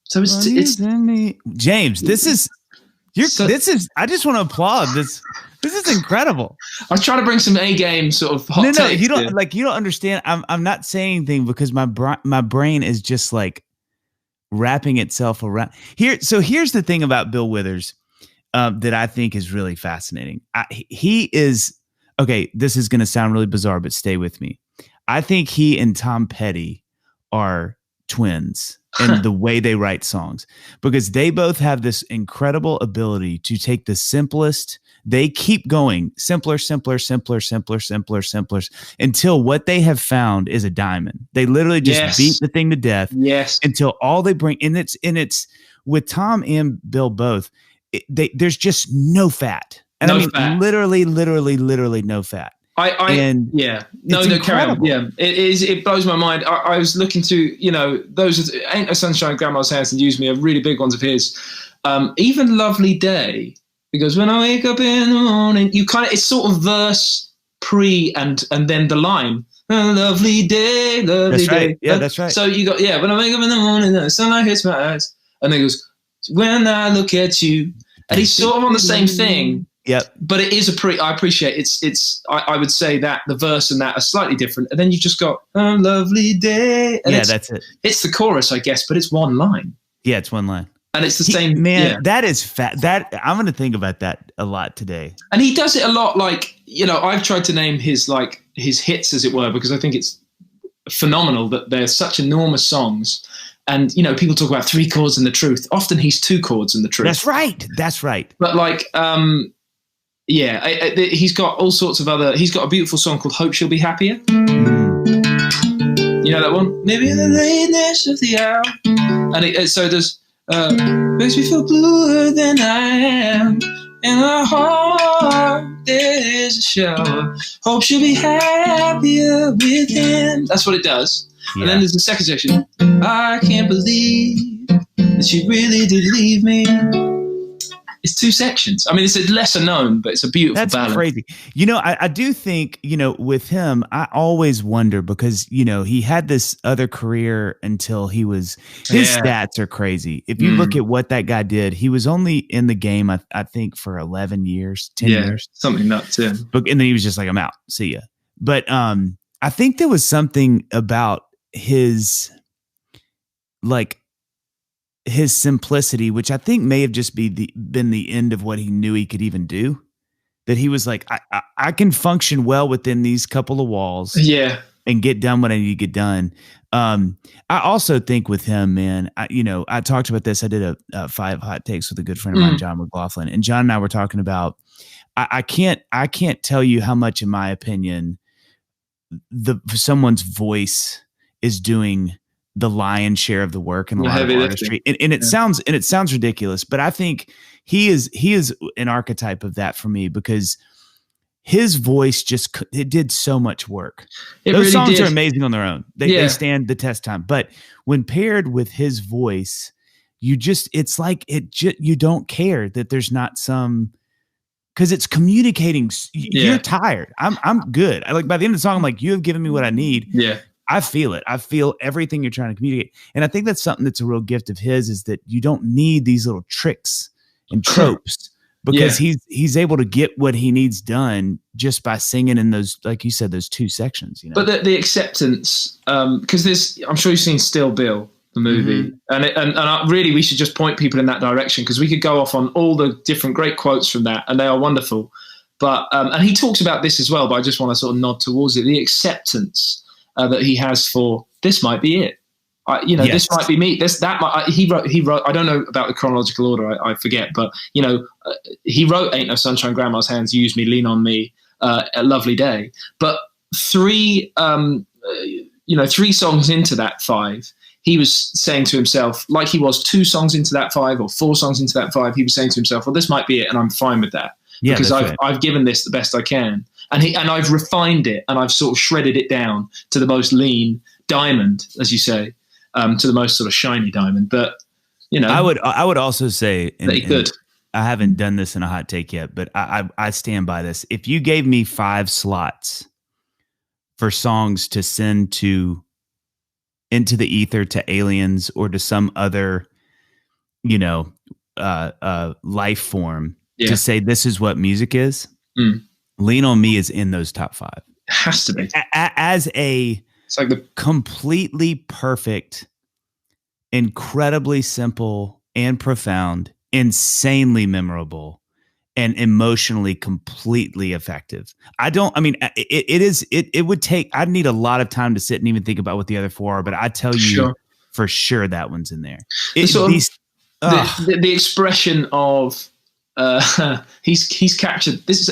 So it's James, this is I just want to applaud this. This is incredible. I was trying to bring some A game sort of hot takes. No, you don't understand. I'm not saying anything because my brain is just like wrapping itself around here. So here's the thing about Bill Withers that I think is really fascinating. He is okay. This is going to sound really bizarre, but stay with me. I think he and Tom Petty are twins in the way they write songs, because they both have this incredible ability to take the simplest. They keep going simpler until what they have found is a diamond. They literally just beat the thing to death. Yes. Until all they bring, and it's with Tom and Bill both. There's just no fat. And fat. Literally no fat. Carry on. Yeah, it blows my mind. I was looking to, those Ain't No Sunshine, Grandma's Hands, and Use Me are really big ones of his. Even Lovely Day, because when I wake up in the morning, it's sort of verse pre and then the line. Lovely day, lovely day. Right. Yeah, that's right. So you got when I wake up in the morning, the sunlight hits my eyes, and then it goes, when I look at you, and he's sort of on the same thing. Yep. But it is I appreciate it's I would say that the verse and that are slightly different. And then you've just got a lovely day. And that's it. It's the chorus, I guess, but it's one line. Yeah, it's one line. And it's the same. Man, yeah. That is fat. I'm going to think about that a lot today. And he does it a lot. Like, I've tried to name his hits, as it were, because I think it's phenomenal that they're such enormous songs. And, people talk about 3 chords and the truth. Often he's 2 chords and the truth. That's right. But he's got all sorts of he's got a beautiful song called Hope She'll Be Happier. You know that one? Maybe the lateness of the hour. And so there's, makes me feel bluer than I am. In my heart, there's a shower. Hope she'll be happier with him. That's what it does. Yeah. And then there's the second section. I can't believe that she really did leave me. It's 2 sections. I mean, it's a lesser known, but it's a beautiful ballad. That's crazy. I do think, with him, I always wonder because, he had this other career until his stats are crazy. If you look at what that guy did, he was only in the game, I think, for 11 years, 10 years. Something nuts, yeah. And then he was just like, I'm out. See ya. But I think there was something about his simplicity, which I think may have just been the end of what he knew he could even do. That he was like, I can function well within these couple of walls, and get done what I need to get done. I also think with him, man, I talked about this. I did a 5 hot takes with a good friend of mine, John McLaughlin, and John and I were talking about. I can't tell you how much, in my opinion, someone's voice is doing the lion's share of the work in a lot of artistry. And it sounds ridiculous, but I think he is an archetype of that for me, because his voice it did so much work. It Those really songs did. are amazing on their own. They stand the test time. But when paired with his voice, you don't care that there's not some, because it's communicating. You're tired. I'm good. By the end of the song, I'm like, you have given me what I need. Yeah. I feel it. I feel everything you're trying to communicate. And I think that's something that's a real gift of his, is that you don't need these little tricks and tropes, because he's able to get what he needs done just by singing in those, like you said, those two sections. You know? But the acceptance, because I'm sure you've seen Still Bill, the movie, and really we should just point people in that direction, because we could go off on all the different great quotes from that, and they are wonderful. But and he talks about this as well, but I just want to sort of nod towards it. The acceptance that he has for this might be it. This might be me. He wrote. I don't know about the chronological order. I forget. But he wrote "Ain't No Sunshine, Grandma's Hands," "Use Me, Lean on Me," "A Lovely Day." But three songs into that 5, he was saying to himself, like he was 2 songs into that 5 or 4 songs into that 5, he was saying to himself, "Well, this might be it, and I'm fine with that because I've given this the best I can." And I've refined it, and I've sort of shredded it down to the most lean diamond, as you say, to the most sort of shiny diamond. But I would also say that he could. I haven't done this in a hot take yet, but I stand by this. If you gave me 5 slots for songs to send into the ether, to aliens, or to some other, life form, to say this is what music is. Lean on Me is in those top 5. It has to be. It's like the completely perfect, incredibly simple and profound, insanely memorable, and emotionally completely effective. I'd need a lot of time to sit and even think about what the other 4 are, but I tell you for sure that one's in there. The expression of he's captured this.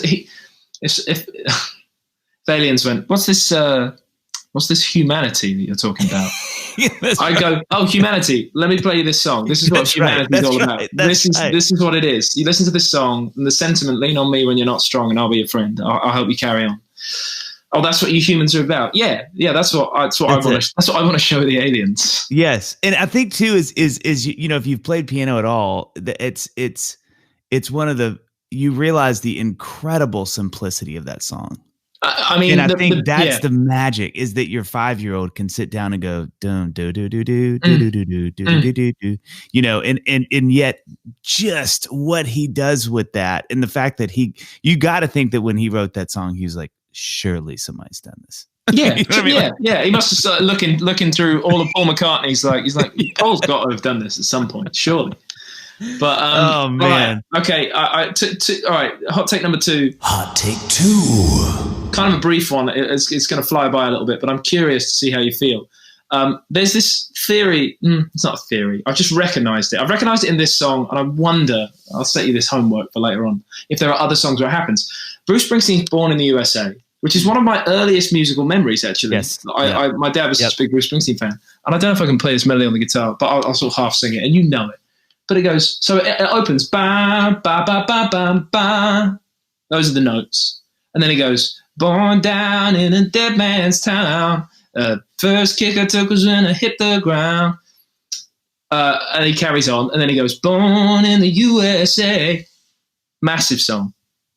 If aliens went, what's this humanity that you're talking about? I go, "Oh, humanity, let me play you this song. This is what humanity is all about. This is what it is. You listen to this song, and the sentiment, lean on me when you're not strong, and I'll be your friend. I'll help you carry on." Oh, that's what you humans are about. Yeah, that's what I want to show the aliens. Yes, and I think too is if you've played piano at all, it's one of the, you realize the incredible simplicity of that song. I think that's the magic, is that your 5-year-old can sit down and go do do do do do do do do do do do, and yet just what he does with that, and the fact that you got to think that when he wrote that song, he was like, surely somebody's done this. Yeah, He must have started looking through all of Paul McCartney's. He's like, Paul's got to have done this at some point, surely. But oh man, right. Okay. All right. Hot take number 2. Hot take 2. Kind of a brief one. It's going to fly by a little bit, but I'm curious to see how you feel. There's this theory. It's not a theory. I've just recognized it. I've recognized it in this song, and I wonder. I'll set you this homework for later on. If there are other songs where it happens. Bruce Springsteen's Born in the USA, which is one of my earliest musical memories, actually. Yes. My dad was such a big Bruce Springsteen fan, and I don't know if I can play this melody on the guitar, but I'll sort of half sing it, and you know it. But it goes, so it opens, ba, ba, ba, ba, ba, ba. Those are the notes. And then it goes, born down in a dead man's town. First kick I took was when I hit the ground. And he carries on. And then he goes, born in the USA. Massive song.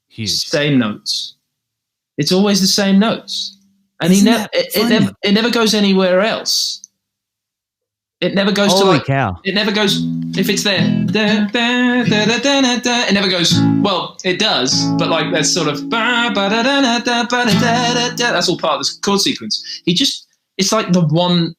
Huge. Same notes. It's always the same notes. And it never goes anywhere else. It never goes Holy cow. It never goes, if it's there, da, da, da, da, da, da, it never goes, well, it does, but there's sort of, ba, ba, da, da, da, ba, da, da, da, that's all part of this chord sequence. It's like the one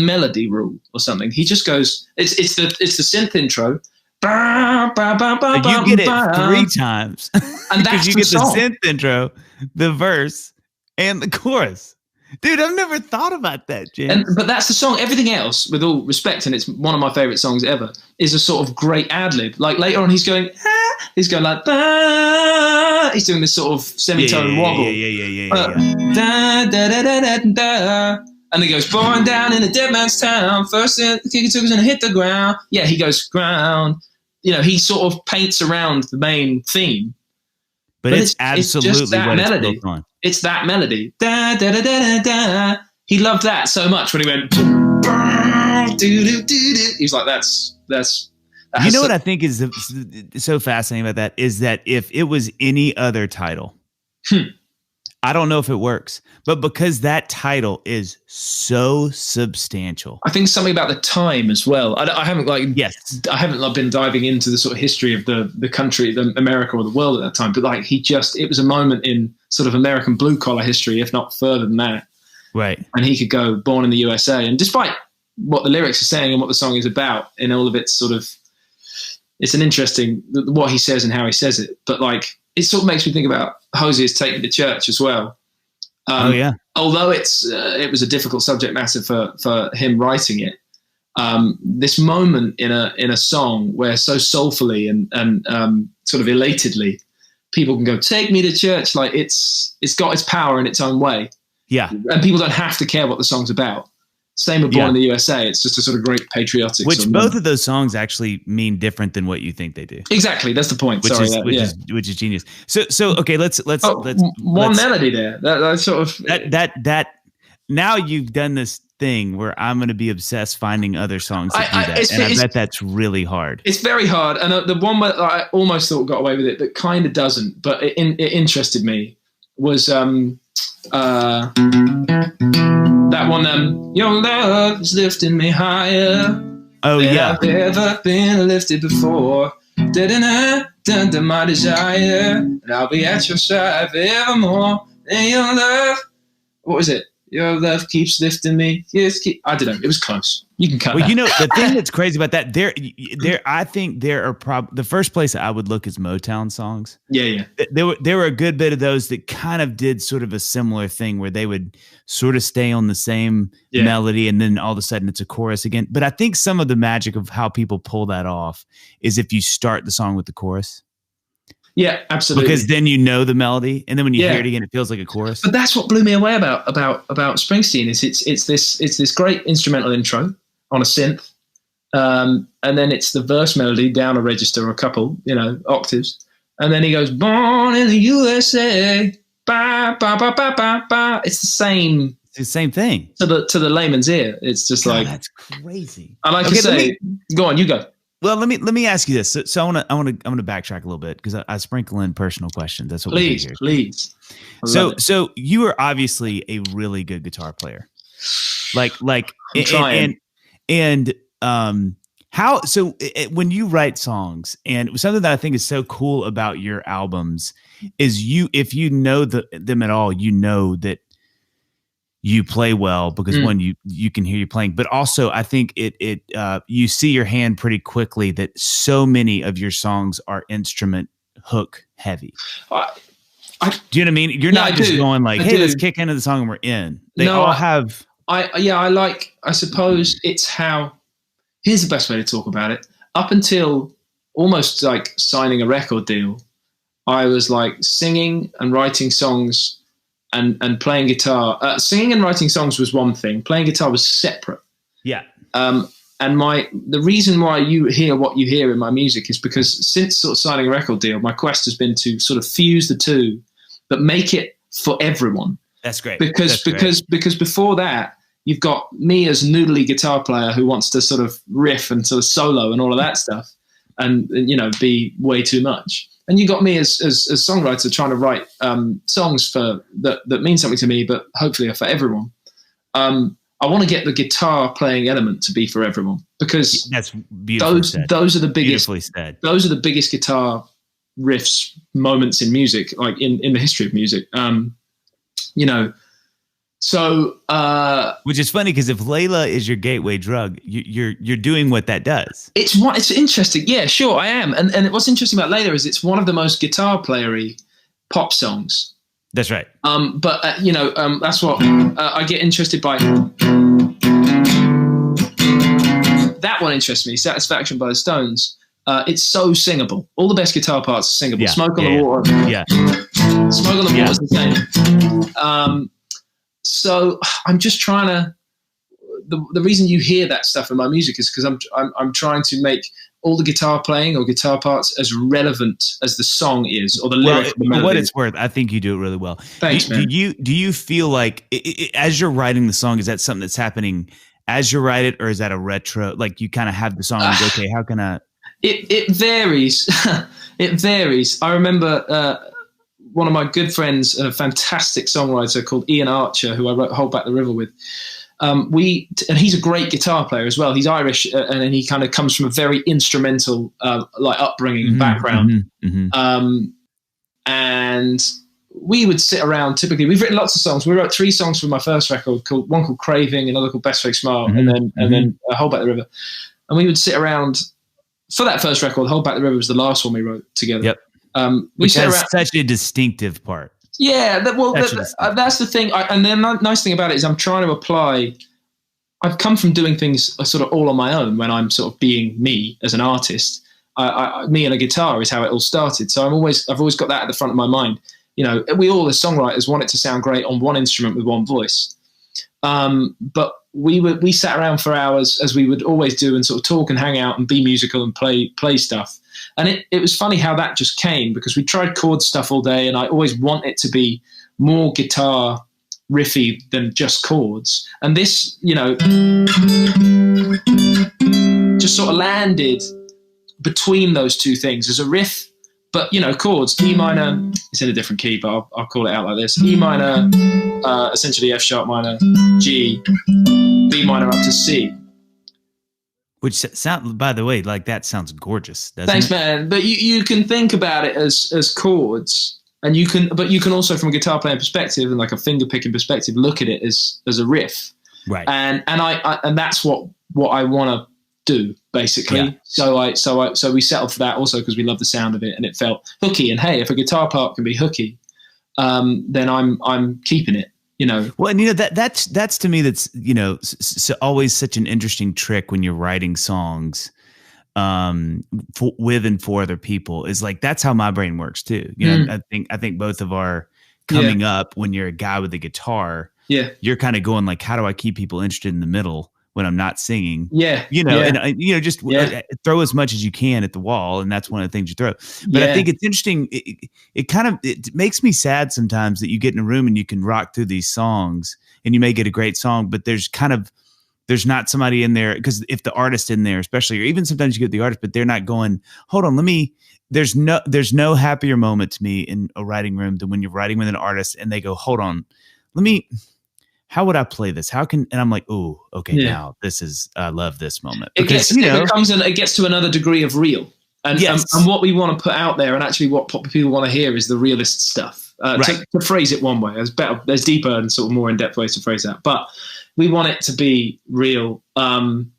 melody rule or something. He just goes, it's the synth intro, ba, ba, ba, ba, you get it 3 times. And that's you get the synth intro, the verse, and the chorus. Dude, I've never thought about that, James. But that's the song. Everything else, with all respect, and it's one of my favorite songs ever, is a sort of great ad-lib. Like later on, he's going like, bah! He's doing this sort of semitone wobble. Da, da, da, da, da, da. And he goes, born down in a dead man's town. First kick he took was going to hit the ground. Yeah, he goes, ground. He sort of paints around the main theme. but it's absolutely just that what melody. It's built on. It's that melody. Da, da, da, da, da. He loved that so much when he went. He's like, that's. You know what I think is so fascinating about that is that if it was any other title, I don't know if it works, but because that title is so substantial, I think something about the time as well. I haven't been diving into the sort of history of the country, America or the world at that time, but like it was a moment in sort of American blue collar history, if not further than that. Right. And he could go born in the USA, and despite what the lyrics are saying and what the song is about in all of its sort of, it's an interesting, what he says and how he says it. But like, it sort of makes me think about Hosier's Take Me to Church as well. Although it was a difficult subject matter for him writing it. This moment in a song where so soulfully and sort of elatedly people can go, take me to church. Like it's got its power in its own way. Yeah. And people don't have to care what the song's about. Same with Born in the USA. It's just a sort of great patriotic. Which both of those songs actually mean different than what you think they do. Exactly, that's the point. Which is genius. So okay, let's melody there. That sort of that. Now you've done this thing where I'm going to be obsessed finding other songs that do that, and I bet that's really hard. It's very hard, and the one where I almost thought got away with it, that kind of doesn't, but it interested me was that one, your love is lifting me higher. Oh, yeah. I've ever been lifted before. Under my desire, and I'll be at your side forevermore. And your love, what was it? Your love keeps lifting me. Yes, I don't know. It was close. You can cut. Well, that. You know, the thing that's crazy about that, I think there are the first place I would look is Motown songs. Yeah. There were a good bit of those that kind of did sort of a similar thing where they would sort of stay on the same melody and then all of a sudden it's a chorus again. But I think some of the magic of how people pull that off is if you start the song with the chorus. Yeah, absolutely. Because then you know the melody, and then when you hear it again, it feels like a chorus. But that's what blew me away about Springsteen is it's this great instrumental intro on a synth, and then it's the verse melody down a register or a couple, octaves, and then he goes born in the USA, ba ba ba ba ba ba. It's the same. It's the same thing to the layman's ear. It's just that's crazy. I like to say, go on, you go. Well, let me ask you this. So I want to backtrack a little bit because I sprinkle in personal questions. That's what we do here. Please. So you are obviously a really good guitar player. Like I'm trying. And how so when you write songs, and something that I think is so cool about your albums is if you know them at all, you know that you play well because one, you can hear you playing, but also I think it you see your hand pretty quickly that so many of your songs are instrument hook heavy. Do you know what I mean? You're not just going like, hey, let's kick into the song and we're in. They all have. I suppose it's how. Here's the best way to talk about it. Up until almost like signing a record deal, I was like singing and writing songs. And playing guitar, singing and writing songs was one thing. Playing guitar was separate. Yeah. And the reason why you hear what you hear in my music is because since sort of signing a record deal, my quest has been to sort of fuse the two, but make it for everyone. That's great. Because before that, you've got me as noodly guitar player who wants to sort of riff and sort of solo and all of that stuff, and be way too much. And you got me as songwriter trying to write songs that mean something to me, but hopefully are for everyone. I want to get the guitar playing element to be for everyone because that's beautiful. Those are the biggest. Beautifully said. Those are the biggest guitar riffs moments in music, like in the history of music. So, which is funny because if Layla is your gateway drug, you're doing what that does. It's interesting. Yeah, sure, I am. And what's interesting about Layla is it's one of the most guitar playery pop songs. That's right. But that's what I get interested by. That one interests me. Satisfaction by the Stones. It's so singable. All the best guitar parts are singable. Yeah, Smoke on the Water. Yeah. Smoke on the Water is the same. So I'm just trying to. The reason you hear that stuff in my music is because I'm trying to make all the guitar playing or guitar parts as relevant as the song is, or the lyric. For what it's worth, I think you do it really well. Thanks, man. Do you feel like as you're writing the song, is that something that's happening as you write it, or is that a retro? Like you kind of have the song and go, okay, how can I? It varies. It varies. I remember one of my good friends, a fantastic songwriter called Ian Archer, who I wrote "Hold Back the River" with. And he's a great guitar player as well. He's Irish, and he kind of comes from a very instrumental like upbringing and background. And we would sit around. Typically, we've written lots of songs. We wrote 3 songs for my first record, one called "Craving," another called "Best Fake Smile," and then "Hold Back the River." And we would sit around for that first record. "Hold Back the River" was the last one we wrote together. Yep. Which has such a distinctive part. Yeah, that's the thing. And the nice thing about it is I'm trying to apply. I've come from doing things sort of all on my own when I'm sort of being me as an artist. Me and a guitar is how it all started. So I've always got that at the front of my mind. You know, we all as songwriters want it to sound great on one instrument with one voice. But we sat around for hours, as we would always do, and sort of talk and hang out and be musical and play stuff. And it was funny how that just came, because we tried chord stuff all day, and I always want it to be more guitar riffy than just chords. And this, you know, just sort of landed between those two things as a riff. But, you know, chords, E minor, it's in a different key, but I'll call it out like this. E minor, essentially F sharp minor, G, B minor up to C. Which sound, by the way, like that sounds gorgeous. Thanks, man. But you can think about it as chords, and you can also, from a guitar playing perspective and like a finger picking perspective, look at it as a riff. Right. And that's what I want to do, basically. Yeah. So we settled for that also because we love the sound of it and it felt hooky. And hey, if a guitar part can be hooky, then I'm keeping it. You know, well, and you know that's to me, that's, you know, always such an interesting trick when you're writing songs with and for other people, is like, that's how my brain works too. You know, I think both of our coming up, when you're a guy with a guitar, you're kind of going like, how do I keep people interested in the middle when I'm not singing? You know, and you know, just throw as much as you can at the wall, and that's one of the things you throw. But I think it's interesting. It makes me sad sometimes that you get in a room and you can rock through these songs, and you may get a great song, but there's not somebody in there, because if the artist in there, especially, or even sometimes you get the artist, but they're not going, hold on, there's no happier moment to me in a writing room than when you're writing with an artist and they go, hold on, how would I play this? And I'm like, ooh, okay, now I love this moment. It gets to another degree of real. And what we want to put out there, and actually what people want to hear, is the realist stuff. To phrase it one way, there's deeper and sort of more in-depth ways to phrase that. But we want it to be real. And,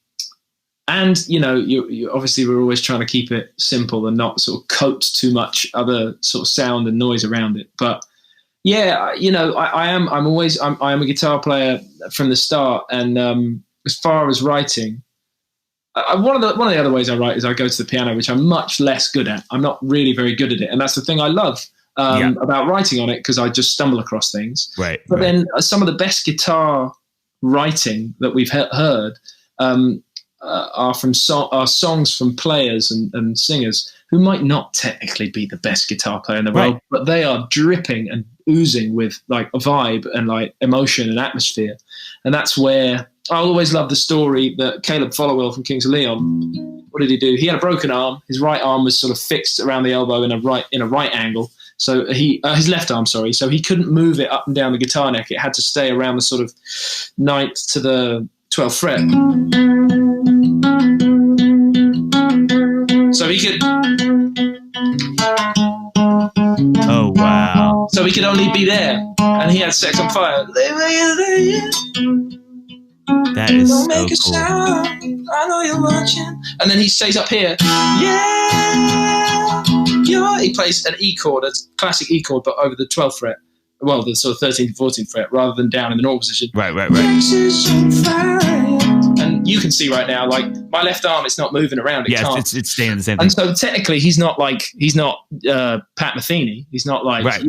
you know, you obviously, we're always trying to keep it simple and not sort of coat too much other sort of sound and noise around it. But yeah, you know, I am a guitar player from the start. And as far as writing, one of the other ways I write is I go to the piano, which I'm much less good at. I'm not really very good at it. And that's the thing I love about writing on it, because I just stumble across things. Right. But then some of the best guitar writing that we've heard are songs from players and singers who might not technically be the best guitar player in the world, but they are dripping and oozing with like a vibe and like emotion and atmosphere. And that's where I always love the story that Caleb Followill from Kings of Leon, what did he do? He had a broken arm. His right arm was sort of fixed around the elbow in a right angle. So his left arm, sorry. So he couldn't move it up and down the guitar neck. It had to stay around the sort of 9th to the 12th fret. So he could. Oh, wow. So he could only be there. And he had Sex on Fire. That is Don't so make a cool. sound. I know you're watching. And then he stays up here. He plays an E chord, a classic E chord, but over the 12th fret. Well, the sort of 13th, 14th fret, rather than down in the normal position. Right. And you can see right now, like, my left arm, it's not moving around. It's staying the same thing. And so technically, he's not Pat Metheny. He's not like, right.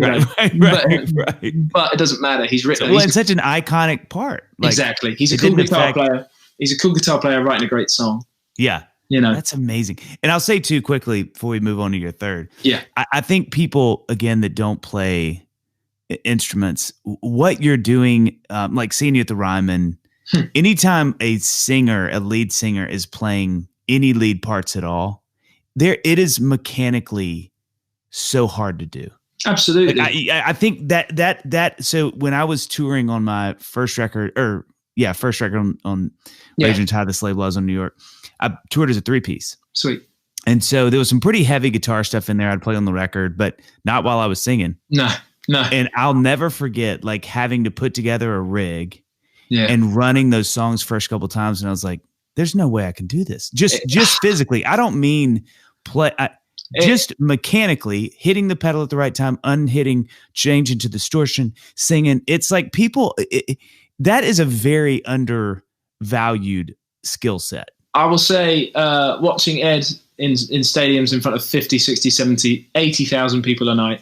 But it doesn't matter. He's written. Well, it's such an iconic part. Like, exactly. He's a cool guitar player. He's a cool guitar player writing a great song. Yeah. You know, that's amazing. And I'll say too quickly before we move on to your third. Yeah. I think people, again, that don't play instruments, what you're doing, like seeing you at the Ryman, anytime a lead singer is playing any lead parts at all, it is mechanically so hard to do. Absolutely. Like I think that so when I was touring on my first record on Raging Tide, the Slave Laws on New York, I toured as a 3-piece. Sweet. And so there was some pretty heavy guitar stuff in there I'd play on the record, but not while I was singing. No. And I'll never forget like having to put together a rig and running those songs first couple times. And I was like, there's no way I can do this. Just physically. I don't mean play. Just mechanically hitting the pedal at the right time, unhitting, changing to distortion, singing. It's like that is a very undervalued skill set. I will say, watching Ed in stadiums in front of 50, 60, 70, 80,000 people a night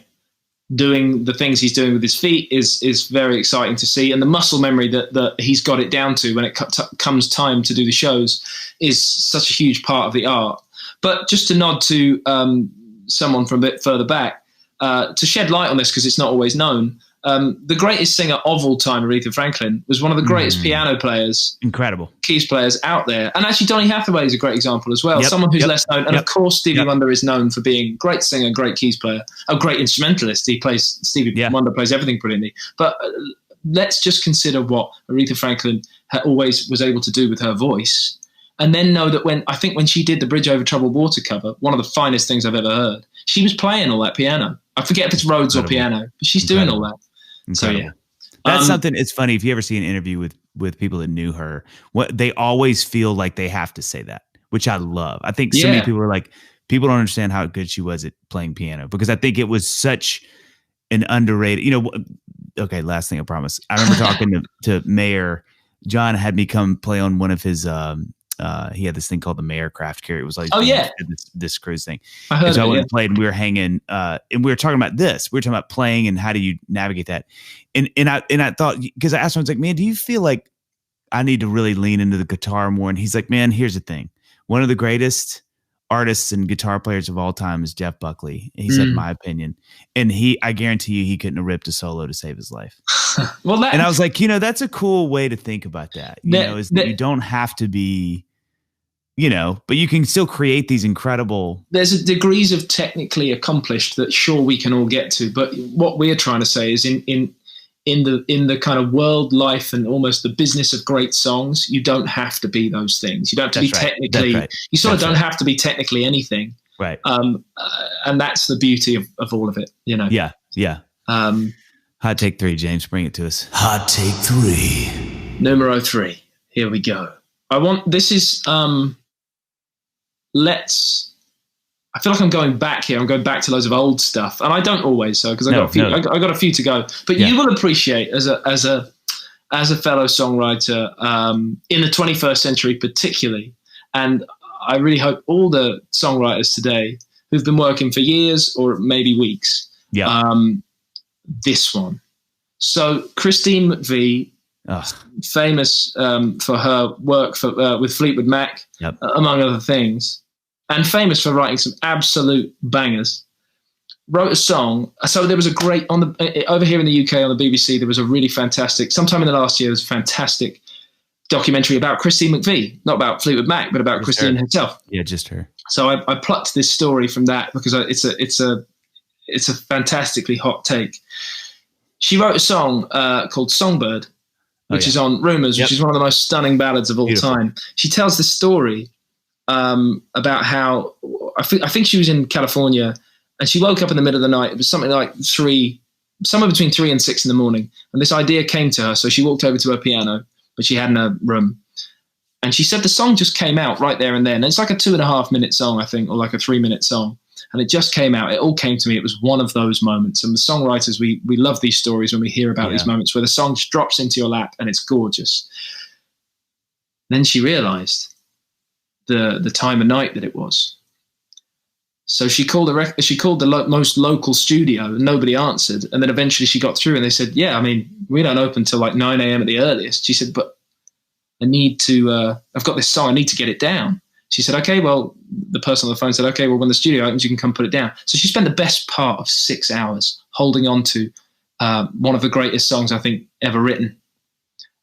doing the things he's doing with his feet is very exciting to see. And the muscle memory that he's got it down to when it comes time to do the shows is such a huge part of the art. But just to nod to someone from a bit further back, to shed light on this because it's not always known, the greatest singer of all time, Aretha Franklin, was one of the greatest piano players, incredible keys players out there. And actually, Donny Hathaway is a great example as well. Someone who's less known. And of course, Stevie Wonder is known for being a great singer, great keys player, a great instrumentalist. Stevie Wonder plays everything brilliantly. But let's just consider what Aretha Franklin always was able to do with her voice. And then know that when she did the Bridge Over Troubled Water cover, one of the finest things I've ever heard, she was playing all that piano. I forget if it's Rhodes or piano, but she's doing all that. Incredible. So that's something. It's funny if you ever see an interview with people that knew her, what they always feel like they have to say that, which I love. I think so many people are like, people don't understand how good she was at playing piano because I think it was such an underrated. Okay, last thing I promise. I remember talking to Mayer. John had me come play on one of his. He had this thing called the Mayer Craft Carrier. It was like this cruise thing. I heard so I went and played, and we were hanging, and we were talking about this. We were talking about playing and how do you navigate that. And I thought, because I asked him, I was like, man, do you feel like I need to really lean into the guitar more? And he's like, man, here's the thing. One of the greatest artists and guitar players of all time is Jeff Buckley. He said, my opinion, and I guarantee you, he couldn't have ripped a solo to save his life. And I was like, that's a cool way to think about that. Is that you don't have to be. But you can still create these incredible. There's degrees of technically accomplished that sure we can all get to, but what we're trying to say is in the kind of world life and almost the business of great songs, you don't have to be those things. You don't have to be technically. You sort of don't have to be technically anything. Right. And that's the beauty of all of it. Yeah. Yeah. Hot take 3, James, bring it to us. Hot take 3. Numero 3. Here we go. I feel like I'm going back here. I'm going back to loads of old stuff, and I don't always, because I got a few to go. But you will appreciate as a fellow songwriter in the 21st century, particularly. And I really hope all the songwriters today who've been working for years or maybe weeks. This one. So Christine McVie, famous for her work with Fleetwood Mac, among other things, and famous for writing some absolute bangers, wrote a song. So there was a great over here in the UK on the BBC. There was a really fantastic. Sometime in the last year, there was a fantastic documentary about Christine McVie, not about Fleetwood Mac, but about Christine herself. Yeah, just her. So I plucked this story from that because it's a fantastically hot take. She wrote a song called Songbird, which is on Rumours, which is one of the most stunning ballads of all time. She tells this story about how I think she was in California and she woke up in the middle of the night. It was something like somewhere between 3 and 6 in the morning. And this idea came to her. So she walked over to her piano, which she had in her room. And she said the song just came out right there and then. And it's like a 2.5 minute song, I think, or like a 3 minute song. And it just came out. It all came to me. It was one of those moments. And the songwriters, we love these stories when we hear about these moments where the song just drops into your lap and it's gorgeous. Then she realized the time of night that it was. So she called the most local studio and nobody answered. And then eventually she got through and they said, yeah, I mean, we don't open till like 9 a.m. at the earliest. She said, but I need to, I've got this song. I need to get it down. She said, okay, well, the person on the phone said, okay, well, when the studio opens, you can come put it down. So she spent the best part of 6 hours holding on to one of the greatest songs I think ever written.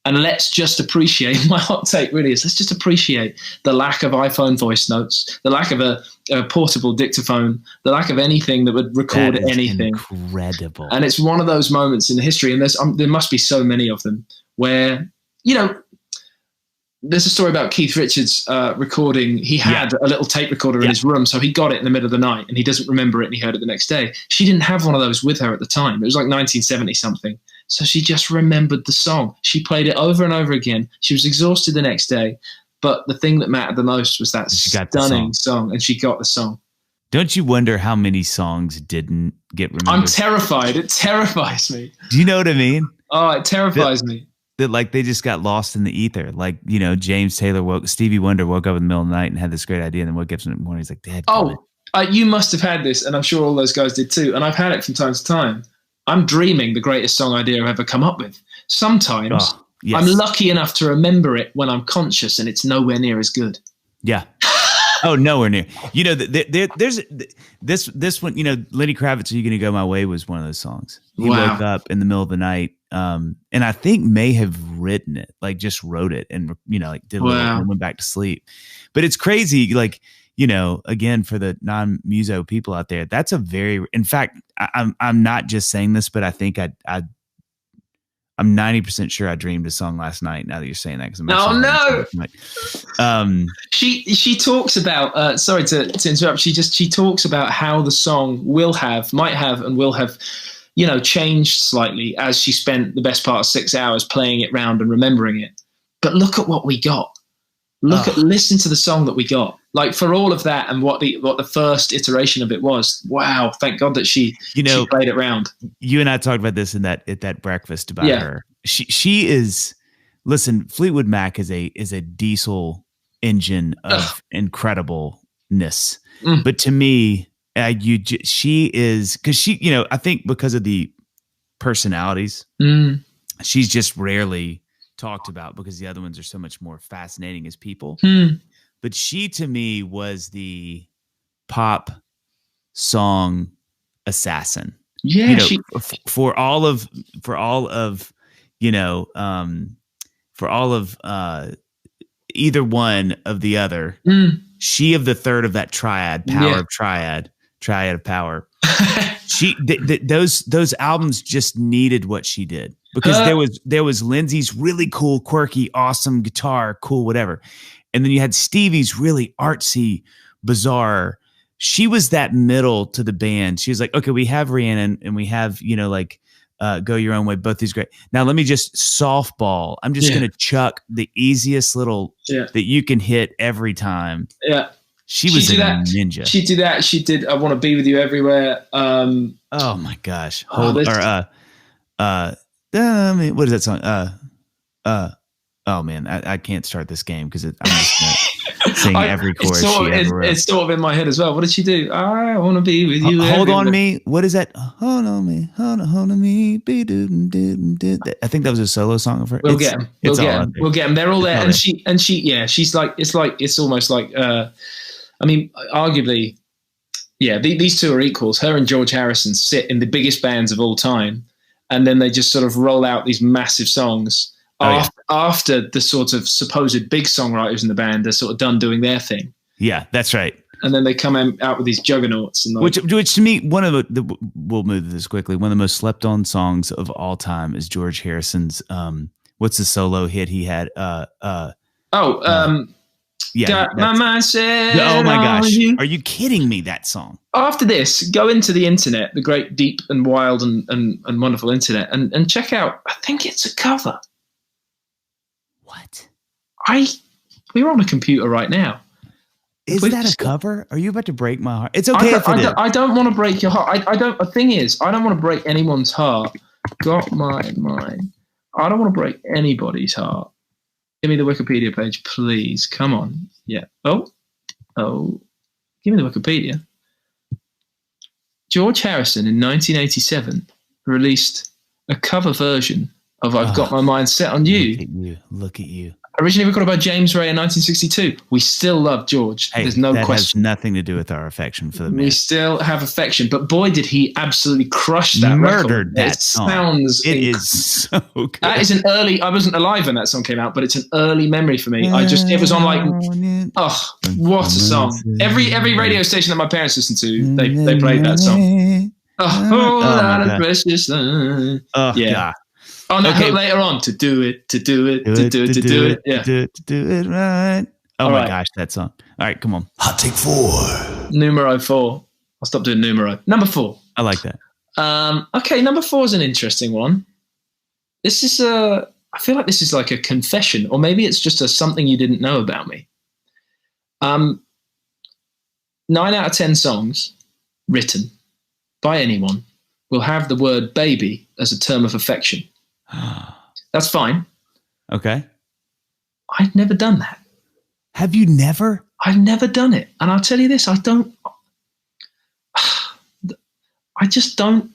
And let's just appreciate, my hot take really is, let's just appreciate the lack of iPhone voice notes, the lack of a portable dictaphone, the lack of anything that would record anything. Incredible. And it's one of those moments in the history, and there must be so many of them, where, you know, there's a story about Keith Richards recording. He had a little tape recorder in his room, so he got it in the middle of the night, and he doesn't remember it, and he heard it the next day. She didn't have one of those with her at the time. It was like 1970 something. So she just remembered the song. She played it over and over again. She was exhausted the next day. But the thing that mattered the most was that stunning song, and she got the song. Don't you wonder how many songs didn't get remembered? I'm terrified. It terrifies me. Do you know what I mean? Oh, it terrifies me. That like they just got lost in the ether. Like, you know, Stevie Wonder woke up in the middle of the night and had this great idea, and then woke up in the morning, he's like, Dad, you must have had this, and I'm sure all those guys did too. And I've had it from time to time. I'm dreaming the greatest song idea I've ever come up with. Sometimes I'm lucky enough to remember it when I'm conscious, and it's nowhere near as good. Yeah. Oh, nowhere near. You know, there's this one, you know, Lenny Kravitz, Are You Gonna Go My Way was one of those songs. He woke up in the middle of the night, and I think may have written it, like just wrote it and, you know, like did a little and went back to sleep. But it's crazy, like, you know, again, for the non-muso people out there, that's a very, in fact, I'm not just saying this, but I think I'm 90% sure I dreamed a song last night. Now that you're saying that, she talks about. Sorry to interrupt. She talks about how the song might have, you know, changed slightly as she spent the best part of 6 hours playing it round and remembering it. But look at what we got. Listen to the song that we got. Like, for all of that and what the first iteration of it was. Wow, thank God that she played it round. You and I talked about this at that breakfast about her. She is, listen, Fleetwood Mac is a diesel engine of incredibleness. But to me, she is, because she, you know, I think because of the personalities, she's just rarely talked about because the other ones are so much more fascinating as people. But she, to me, was the pop song assassin. Yeah, you know, for all of you know, for all of either one of the other. She of the third of that triad, of triad of power. Those albums just needed what she did, because there was Lindsay's really cool, quirky, awesome guitar, cool, whatever. And then you had Stevie's really artsy, bizarre. She was that middle to the band. She was like, okay, we have Rhiannon and we have, you know, like Go Your Own Way. Both these great. Now let me just softball. I'm just going to chuck the easiest little that you can hit every time. Yeah. She was a ninja. She did that. She did I Want to Be With You Everywhere. Oh my gosh. What is that song? Oh man, I can't start this game because I'm just gonna sing every chorus. It's sort of in my head as well. What did she do? I want to be with you. Hold on me. What is that? Hold on me. Hold on me. I think that was a solo song of her. We'll get them. We'll get them. They're all there. And she's like, it's almost like, I mean, arguably, these two are equals. Her and George Harrison sit in the biggest bands of all time, and then they just sort of roll out these massive songs. After the sort of supposed big songwriters in the band are sort of done doing their thing. Yeah, that's right. And then they come out with these juggernauts. And which to me, one of we'll move this quickly. One of the most slept on songs of all time is George Harrison's, what's the solo hit he had? Got my mind set. Oh my gosh. Are you kidding me? That song. After this, go into the internet, the great, deep and wild and wonderful internet, and check out, I think it's a cover. What? We're on a computer right now. Is that a cover? Are you about to break my heart? It's okay I don't want to break your heart. The thing is, I don't want to break anyone's heart. Got my mind. I don't want to break anybody's heart. Give me the Wikipedia page, please. Come on. Yeah. Oh. Give me the Wikipedia. George Harrison in 1987 released a cover version of I've Got My Mind Set on You. Look at you. Originally recorded by James Ray in 1962. We still love George. Hey, there's no that question. Has nothing to do with our affection for the man. We still have affection, but boy, did he absolutely crush that Murdered record. that song. It is so good. That is an early. I wasn't alive when that song came out, but it's an early memory for me. It was on like, oh, what a song! Every radio station that my parents listened to, they played that song. Oh, that is precious. Yeah. Oh no! Okay. Later on, to do it. Yeah, to do it right. Oh my gosh, that song! All right, come on. Hot take 4. Numero 4. I'll stop doing numero. Number 4. I like that. Okay, number 4 is an interesting one. This is I feel like this is like a confession, or maybe it's just something you didn't know about me. 9 out of 10 songs written by anyone will have the word baby as a term of affection. That's fine. Okay. I've never done that. Have you never? I've never done it. And I'll tell you this, I just don't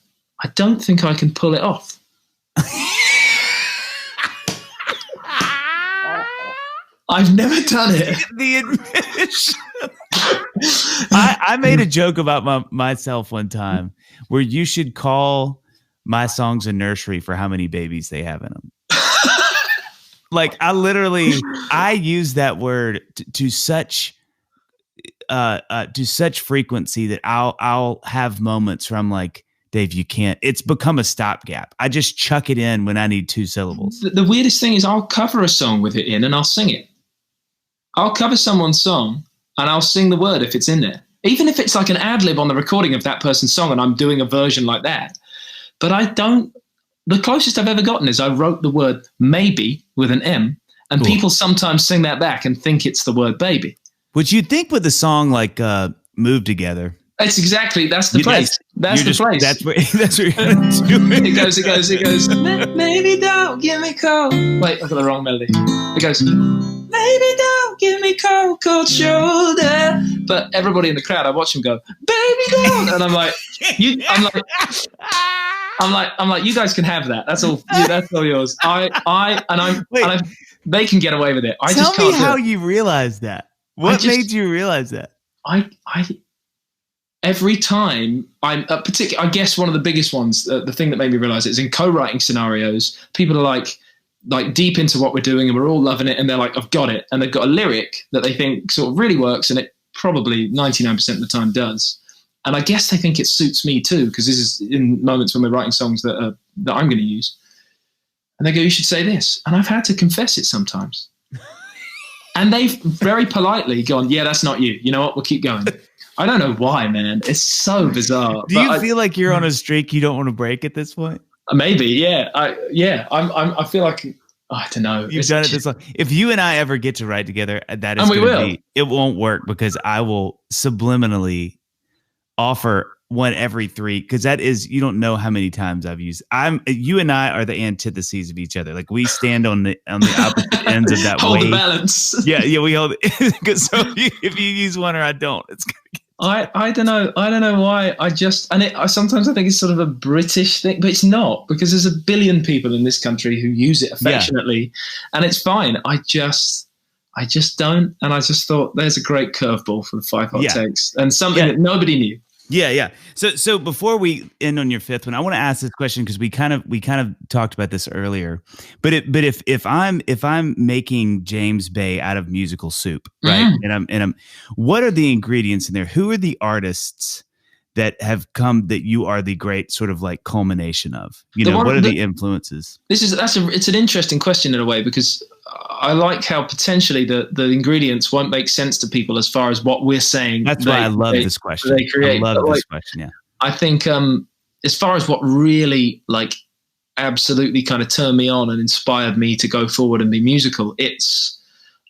think I can pull it off. I've never done it. The admission. I made a joke about myself one time where you should call my songs a nursery for how many babies they have in them. Like I use that word to such frequency that I'll have moments where I'm like, Dave, you can't. It's become a stopgap. I just chuck it in when I need 2 syllables. The weirdest thing is I'll cover a song with it in and I'll sing it. I'll cover someone's song and I'll sing the word if it's in there. Even if it's like an ad lib on the recording of that person's song and I'm doing a version like that. But the closest I've ever gotten is I wrote the word maybe with an M, and people sometimes sing that back and think it's the word baby. Which you'd think with a song like Move Together. That's the place. That's the place. That's where you're going to do it. It goes, maybe don't give me cold. Wait, I've got the wrong melody. It goes, maybe don't give me cold shoulder. But everybody in the crowd, I watch them go, baby don't. And I'm like, you guys can have that. That's all. That's all yours. They can get away with it. Tell me how you realized that. What made you realize that? Every time I'm particular, I guess one of the biggest ones, the thing that made me realize it is in co-writing scenarios, people are like deep into what we're doing and we're all loving it. And they're like, I've got it. And they've got a lyric that they think sort of really works. And it probably 99% of the time does. And I guess they think it suits me too, because this is in moments when we're writing songs that I'm going to use. And they go, you should say this. And I've had to confess it sometimes. And they've very politely gone, yeah, that's not you. You know what? We'll keep going. I don't know why, man. It's so bizarre. Do you feel like you're on a streak you don't want to break at this point? Maybe, yeah. I feel like, I don't know. You've done it this long. If you and I ever get to write together, that is going to be, it won't work because I will subliminally offer one every 3, because that is, you don't know how many times I've used. You and I are the antitheses of each other. Like we stand on the opposite ends of that hold wave. The balance. Yeah, we hold it. Because so if you use one or I don't, it's gonna get. I don't know why. Sometimes I think it's sort of a British thing, but it's not, because there's a billion people in this country who use it affectionately, and it's fine. I just don't, and I just thought there's a great curveball for the 5 hot takes and something that nobody knew. Yeah. So before we end on your 5th one, I want to ask this question because we kind of talked about this earlier. But if I'm making James Bay out of musical soup, right? And I'm what are the ingredients in there? Who are the artists that have come that you are the great sort of like culmination of? What are the influences? It's an interesting question in a way, because I like how potentially the ingredients won't make sense to people as far as what we're saying. That's why I love this question. They create. I love this question. Yeah, I think as far as what really like absolutely kind of turned me on and inspired me to go forward and be musical, it's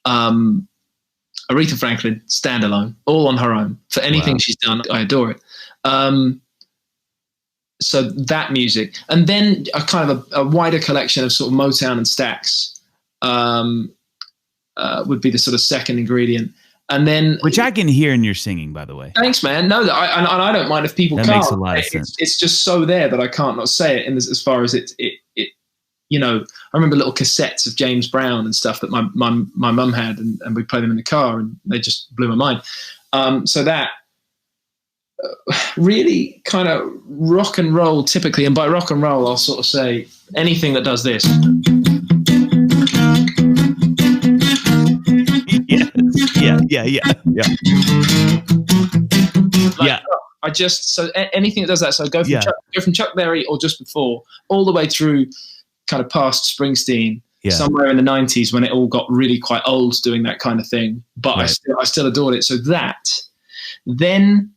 Aretha Franklin, standalone, all on her own. For anything she's done, I adore it. So that music, and then a kind of a wider collection of sort of Motown and Stax would be the sort of second ingredient. And then, which I can hear in your singing, by the way. Thanks, man. No, I don't mind if people can't. That makes a lot of sense. It's just so there that I can't not say it. And as far as it I remember little cassettes of James Brown and stuff that my mum had, and we played them in the car, and they just blew my mind. So that really kind of rock and roll typically, and by rock and roll, I'll sort of say anything that does this. Yeah. Anything that does that. So go from Chuck Berry or just before, all the way through kind of past Springsteen, somewhere in the 90s when it all got really quite old doing that kind of thing. But right. I still adored it. So that, then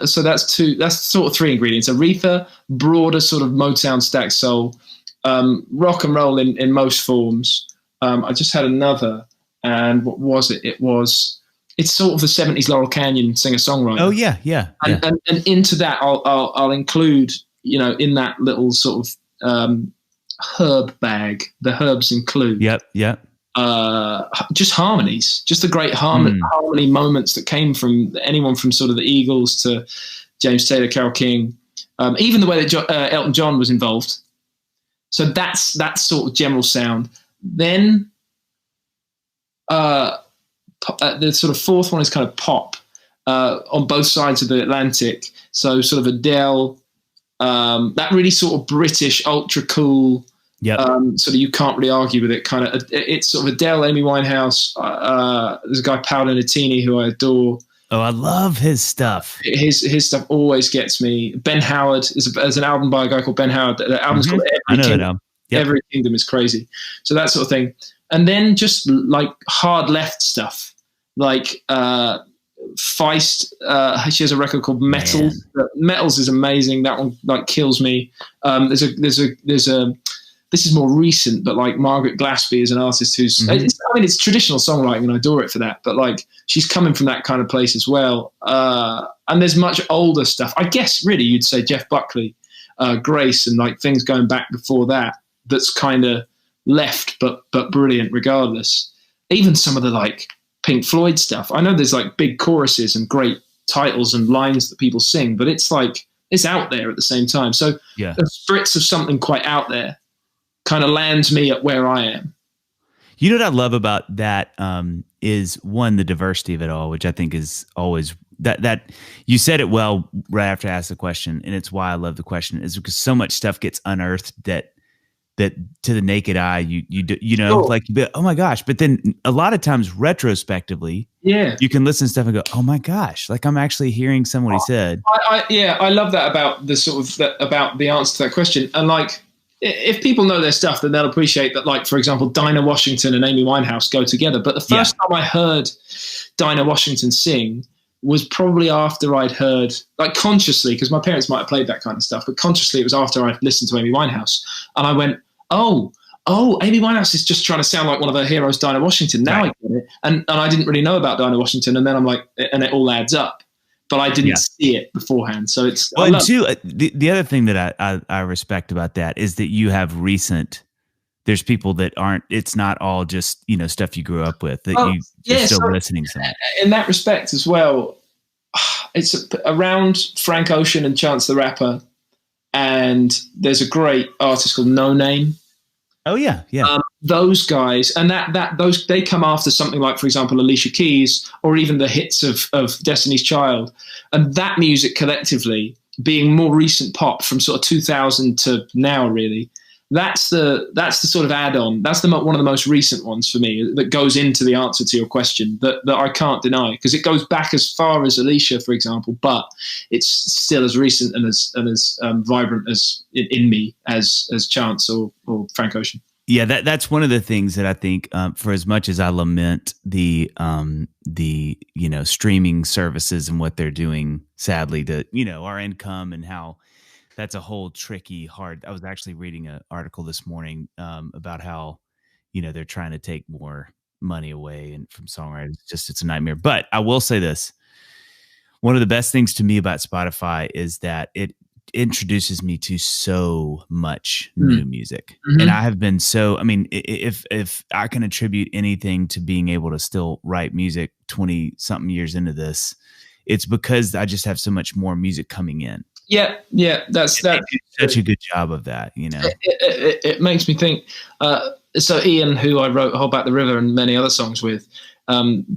so that's sort of three ingredients: Aretha, broader sort of Motown stack soul, rock and roll in most forms. I just had another, and what was it? It's sort of the 70s Laurel Canyon singer-songwriter. Oh yeah. And into that, I'll include, in that little sort of herb bag, the herbs include. Yep. Just harmonies, just the great harmony moments that came from anyone from sort of the Eagles to James Taylor, Carole King, even the way that Elton John was involved. So that's that sort of general sound. Then the sort of fourth one is kind of pop on both sides of the Atlantic. So sort of Adele, that really sort of British, ultra cool, sort of you can't really argue with it kind of. It's sort of Adele, Amy Winehouse. There's a guy, Paolo Nutini, who I adore. Oh, I love his stuff. His stuff always gets me. Ben Howard is an album by a guy called Ben Howard. The album's called Every Kingdom. That album. Yep. Every Kingdom is crazy. So that sort of thing. And then just like hard left stuff, like Feist. She has a record called Metals. Metals is amazing. That one like kills me. There's a. This is more recent, but like Margaret Glaspie is an artist who's. It's traditional songwriting, and I adore it for that. But like she's coming from that kind of place as well. And there's much older stuff. I guess really you'd say Jeff Buckley, Grace, and like things going back before that. That's kind of left, but brilliant regardless. Even some of the like Pink Floyd stuff. I know there's like big choruses and great titles and lines that people sing, but it's like it's out there at the same time. So a spritz of something quite out there kind of lands me at where I am. You know what I love about that is one, the diversity of it all, which I think is always that you said it well right after I asked the question, and it's why I love the question, is because so much stuff gets unearthed that to the naked eye, you know, like, oh my gosh. But then a lot of times retrospectively, you can listen to stuff and go, oh my gosh, like I'm actually hearing somebody said. I love that about the sort of about the answer to that question. And like, if people know their stuff, then they'll appreciate that, like, for example, Dinah Washington and Amy Winehouse go together. But the first time I heard Dinah Washington sing was probably after I'd heard, like consciously, because my parents might have played that kind of stuff, but consciously it was after I'd listened to Amy Winehouse. And I went, oh, Amy Winehouse is just trying to sound like one of her heroes, Dinah Washington. Now I get it. And I didn't really know about Dinah Washington. And then I'm like, and it all adds up. But I didn't see it beforehand. So it's... Well, and two, the other thing that I respect about that is that you have there's people that aren't, it's not all just, you know, stuff you grew up with, that you're still listening to. In that respect as well, it's around Frank Ocean and Chance the Rapper. And there's a great artist called No Name. Oh yeah. Those guys, and those they come after something like, for example, Alicia Keys, or even the hits of Destiny's Child, and that music collectively being more recent pop from sort of 2000 to now, really. That's the sort of add-on. That's one of the most recent ones for me that goes into the answer to your question that I can't deny, because it goes back as far as Alicia, for example, but it's still as recent and as vibrant as in me as Chance or Frank Ocean. Yeah, that's one of the things that I think, for as much as I lament the streaming services and what they're doing, sadly, to our income and how. That's a whole tricky, hard. I was actually reading an article this morning about how, they're trying to take more money away and from songwriters. It's a nightmare. But I will say this: one of the best things to me about Spotify is that it introduces me to so much new music, and I have been if I can attribute anything to being able to still write music 20 something years into this, it's because I just have so much more music coming in. That's such a good job of that. You know, it makes me think. So Ian, who I wrote "Hold Back the River" and many other songs with,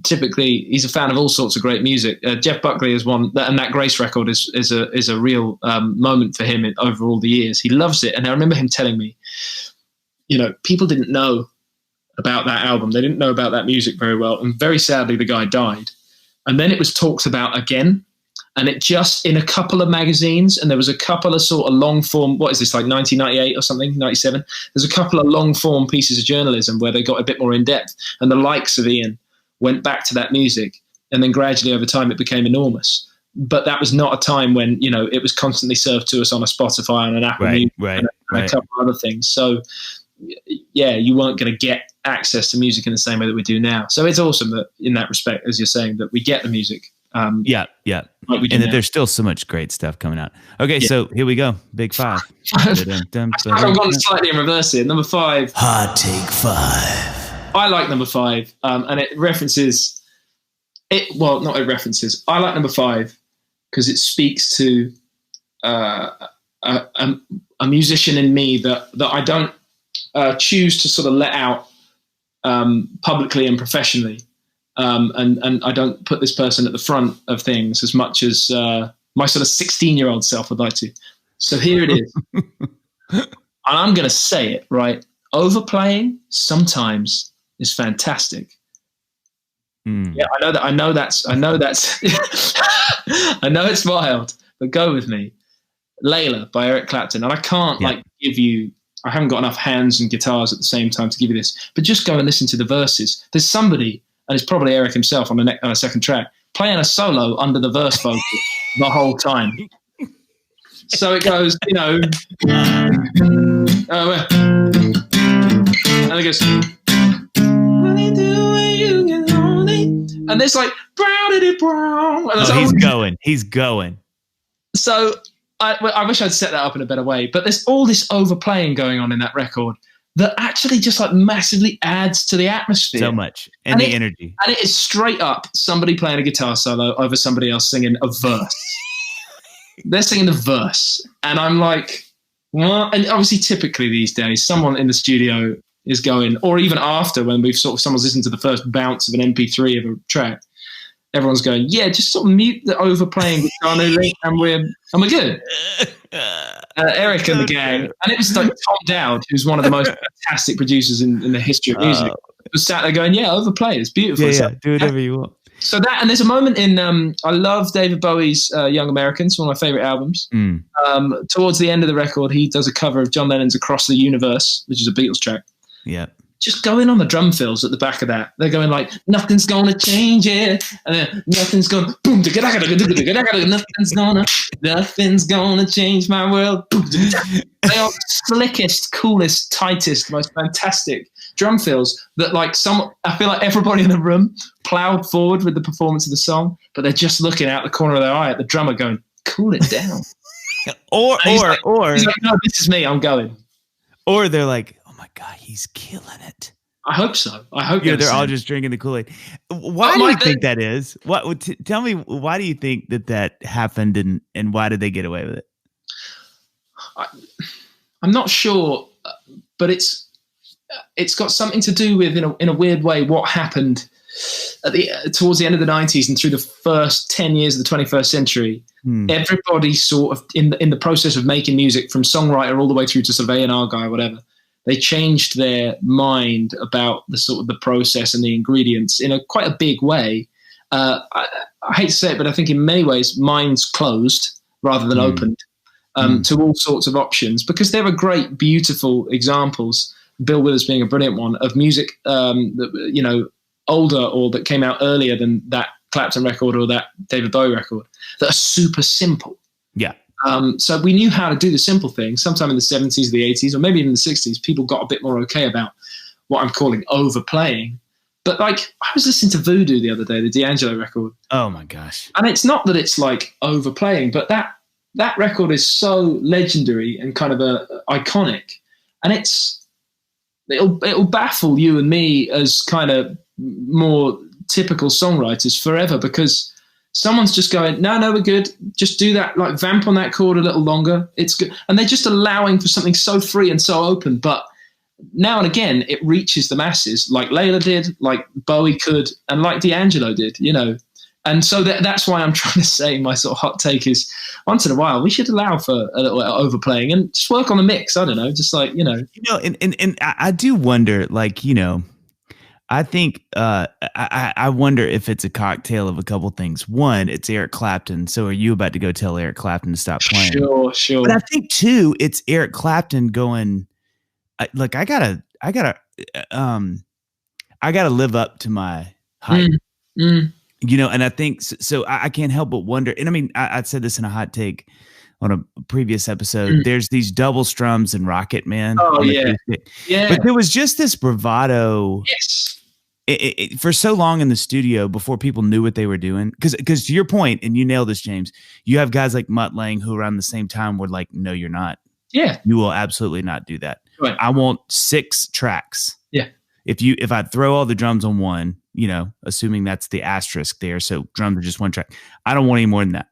typically he's a fan of all sorts of great music. Jeff Buckley is one, and that Grace record is a real moment for him over all the years. He loves it, and I remember him telling me, you know, people didn't know about that album. They didn't know about that music very well, and very sadly, the guy died. And then it was talked about again. And it just, in a couple of magazines, and there was a couple of sort of long form, what is this, like 1998 or something, 97? There's a couple of long form pieces of journalism where they got a bit more in depth. And the likes of Ian went back to that music. And then gradually over time, it became enormous. But that was not a time when, you know, it was constantly served to us on a Spotify and an Apple Music and a couple of other things. So, yeah, you weren't going to get access to music in the same way that we do now. So it's awesome that in that respect, as you're saying, that we get the music. Yeah. Like and that there's still so much great stuff coming out. Okay, so here we go. Big five. I've gone slightly in reverse here. Number 5. Hot take 5. I like number 5, and it references it. Well, not it references. I like number 5 because it speaks to a musician in me that I don't choose to sort of let out publicly and professionally. And I don't put this person at the front of things as much as my sort of 16-year-old self would like to. So here it is. And I'm going to say it, right? Overplaying sometimes is fantastic. Yeah, I know that's I know it's wild, but go with me. Layla by Eric Clapton. And I can't give you, I haven't got enough hands and guitars at the same time to give you this, but just go and listen to the verses. There's somebody, and it's probably Eric himself on a second track, playing a solo under the verse vocal the whole time. So it goes, you know, and it goes, what do you do when you get lonely? And there's like, brown. He's going. So I wish I'd set that up in a better way, but there's all this overplaying going on in that record that actually just like massively adds to the atmosphere. So much. And the energy. And it is straight up somebody playing a guitar solo over somebody else singing a verse. They're singing the verse. And I'm like, what? And obviously typically these days, someone in the studio is going, or even after when someone's listened to the first bounce of an MP3 of a track, everyone's going, yeah, just sort of mute the overplaying guitar link and we're good. Eric and the gang, and it was like Tom Dowd, who's one of the most fantastic producers in the history of music, was sat there going, yeah, overplay, it's beautiful. Yeah, do whatever you want. So that, and there's a moment in, I love David Bowie's Young Americans, one of my favorite albums. Towards the end of the record, he does a cover of John Lennon's Across the Universe, which is a Beatles track. Yeah. Just going on the drum fills at the back of that. They're going like, nothing's going to change it. And then nothing's going to, boom, nothing's going to change my world. They are the slickest, coolest, tightest, most fantastic drum fills that like I feel like everybody in the room plowed forward with the performance of the song, but they're just looking out the corner of their eye at the drummer going, cool it down. or he's like, no, this is me, I'm going. Or they're like, my God, he's killing it. I hope so. I hope they're all just drinking the Kool-Aid. Why do you think that is? Tell me, why do you think that happened, and why did they get away with it? I'm not sure, but it's got something to do with, in a weird way, what happened towards the end of the 90s and through the first 10 years of the 21st century. Everybody sort of in the process of making music, from songwriter all the way through to sort of A&R guy or whatever, they changed their mind about the sort of the process and the ingredients in quite a big way. I hate to say it, but I think in many ways minds closed rather than opened to all sorts of options, because there are great, beautiful examples, Bill Withers being a brilliant one, of music that, you know, older or that came out earlier than that Clapton record or that David Bowie record, that are super simple. Yeah. So we knew how to do the simple things. Sometime in the 70s, the 80s, or maybe even the 60s, people got a bit more okay about what I'm calling overplaying. But like, I was listening to Voodoo the other day, the D'Angelo record. Oh my gosh. And it's not that it's like overplaying, but that record is so legendary and kind of iconic. And it'll baffle you and me as kind of more typical songwriters forever, because someone's just going, no, we're good. Just do that, like vamp on that chord a little longer. It's good. And they're just allowing for something so free and so open. But now and again, it reaches the masses, like Layla did, like Bowie could, and like D'Angelo did, you know. And so that's why I'm trying to say my sort of hot take is once in a while we should allow for a little overplaying and just work on the mix. I don't know, just like, you know. And I do wonder, like, you know, I think I wonder if it's a cocktail of a couple things. One, it's Eric Clapton. So are you about to go tell Eric Clapton to stop playing? Sure. But I think too, it's Eric Clapton going, like, I gotta live up to my hype. You know, and I think so. I can't help but wonder. And I mean, I said this in a hot take on a previous episode. There's these double strums in Rocket Man. Oh yeah. But there was just this bravado. Yes. For so long in the studio before people knew what they were doing. Because to your point, and you nailed this, James, you have guys like Mutt Lange who around the same time were like, no, you're not. Yeah. You will absolutely not do that. Right. I want 6 tracks. Yeah. If I throw all the drums on one, you know, assuming that's the asterisk there, so drums are just one track. I don't want any more than that.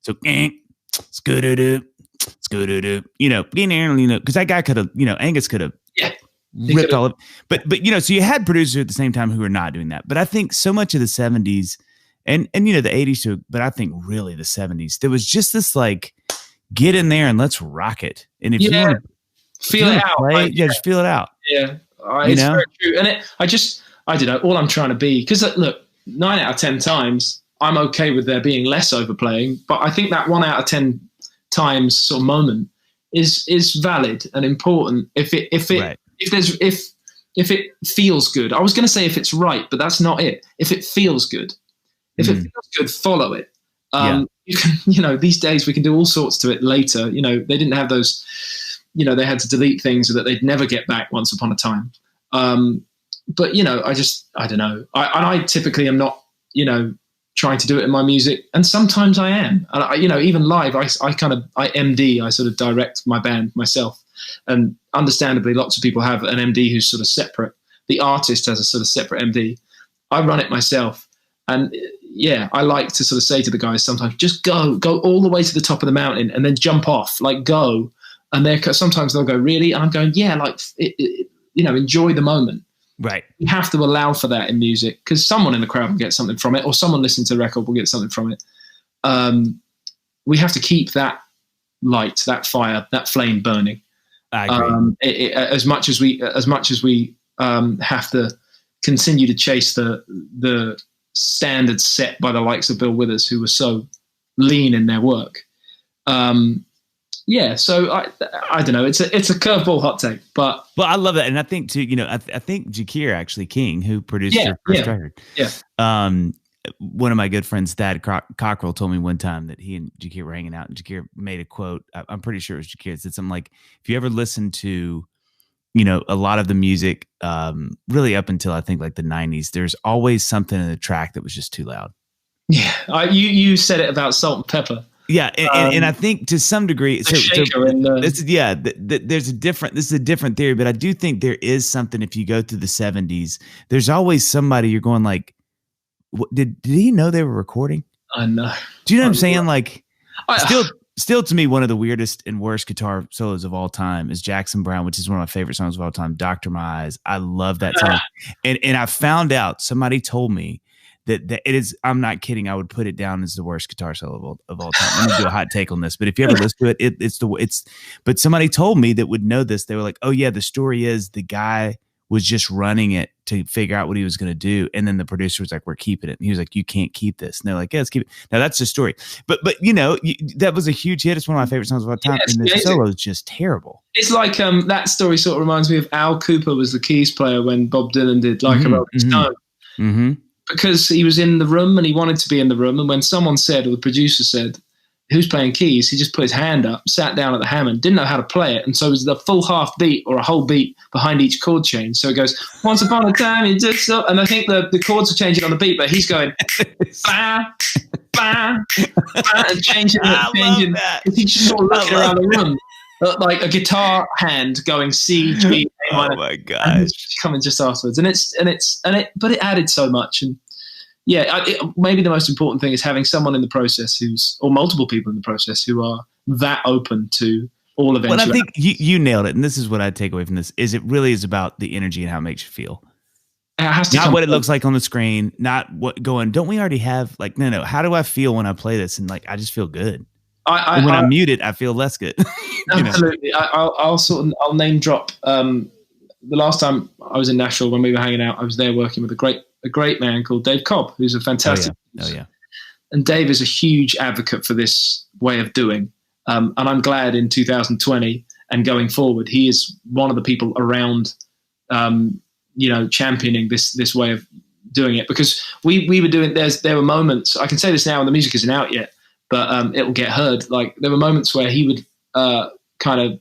So it's good, you know, because that guy could have, you know, Angus could have ripped all of it. But you know, so you had producers at the same time who were not doing that. But I think so much of the 70s and you know the 80s too, but I think really the 70s, there was just this like, get in there and let's rock it. And if you want to feel it out, just feel it out. Yeah. It's very true. And I don't know, all I'm trying to be, because look, 9 out of 10 times, I'm okay with there being less overplaying, but I think that 1 out of 10 times sort of moment is valid and important if it feels good. I was going to say if it's right, but that's not it. If it feels good, it feels good, follow it. You can, you know, these days we can do all sorts to it later. You know, they didn't have those, you know, they had to delete things that they'd never get back once upon a time. But, you know, I don't know. I typically am not, you know, trying to do it in my music. And sometimes I am. And, you know, even live, I MD, I sort of direct my band myself. And understandably, lots of people have an MD who's sort of separate. The artist has a sort of separate MD. I run it myself. And yeah, I like to sort of say to the guys sometimes, just go all the way to the top of the mountain and then jump off, like go. And sometimes they'll go, really? And I'm going, yeah, like, you know, enjoy the moment. Right. You have to allow for that in music because someone in the crowd will get something from it, or someone listening to the record will get something from it. We have to keep that light, that fire, that flame burning. I agree. As much as we have to continue to chase the standards set by the likes of Bill Withers, who were so lean in their work. Yeah, so I don't know. It's a curveball hot take, but I love that, and I think too. You know, I think Jakir actually King, who produced your first record. Yeah. One of my good friends, Thad Cockrell, told me one time that he and Jakir were hanging out, and Jakir made a quote. I'm pretty sure it was Jakir. It said something like, "If you ever listen to, you know, a lot of the music, really up until I think like the '90s, there's always something in the track that was just too loud." Yeah, you said it about Salt and Pepper. Yeah, and I think to some degree, there's a different. This is a different theory, but I do think there is something. If you go through the '70s, there's always somebody you're going like, did he know they were recording? I know. Do you know what I'm saying? Like, still to me, one of the weirdest and worst guitar solos of all time is Jackson Browne, which is one of my favorite songs of all time. Dr. My Eyes, I love that song, and I found out somebody told me. That it is. I'm not kidding. I would put it down as the worst guitar solo of all time. I'm gonna do a hot take on this, but if you ever listen to it, it's. But somebody told me that would know this. They were like, "Oh yeah, the story is the guy was just running it to figure out what he was going to do, and then the producer was like, we're keeping it." And he was like, "You can't keep this." And they're like, "Yeah, let's keep it." Now that's the story. But you know, that was a huge hit. It's one of my favorite songs of all time, and the solo is just terrible. It's like that story sort of reminds me of Al Cooper was the keys player when Bob Dylan did Like a Rolling Stone. Mm-hmm. Because he was in the room and he wanted to be in the room. And when someone said, or the producer said, "Who's playing keys?" he just put his hand up, sat down at the Hammond, didn't know how to play it. And so it was the full half beat or a whole beat behind each chord change. So it goes, "Once upon a time, you just so," and I think the chords are changing on the beat, but he's going, bah, bah, bah, and changing. He's just sort of looking around the room. Like a guitar hand going C, G, A minor. Oh my gosh! Coming just afterwards, but it added so much, and maybe the most important thing is having someone in the process or multiple people in the process who are that open to all eventuality. Well, I think you nailed it. And this is what I take away from this is it really is about the energy and how it makes you feel. It has to not what it looks like on the screen, not what going, don't we already have like, no, how do I feel when I play this? And like, I just feel good. When I'm muted, I feel less good. Absolutely. I'll name drop. The last time I was in Nashville when we were hanging out, I was there working with a great man called Dave Cobb, who's a fantastic. Oh yeah. And Dave is a huge advocate for this way of doing. And I'm glad in 2020 and going forward, he is one of the people around, championing this way of doing it, because we were doing, there were moments, I can say this now and the music isn't out yet, but it will get heard. Like there were moments where he would kind of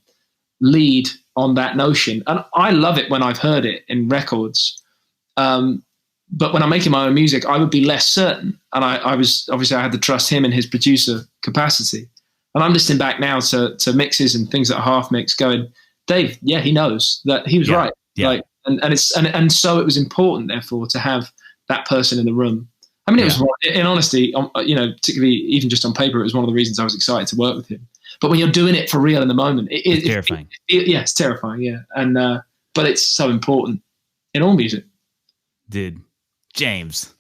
lead on that notion. And I love it when I've heard it in records. But when I'm making my own music, I would be less certain. And I had to trust him in his producer capacity. And I'm listening back now to mixes and things that are half mix going, Dave, yeah, he knows that he was right. Yeah. Like, and so it was important, therefore, to have that person in the room. I mean, it was, in honesty, particularly even just on paper, it was one of the reasons I was excited to work with him. But when you're doing it for real in the moment, it's terrifying. It's terrifying. Yeah. And, but it's so important in all music. Dude, James,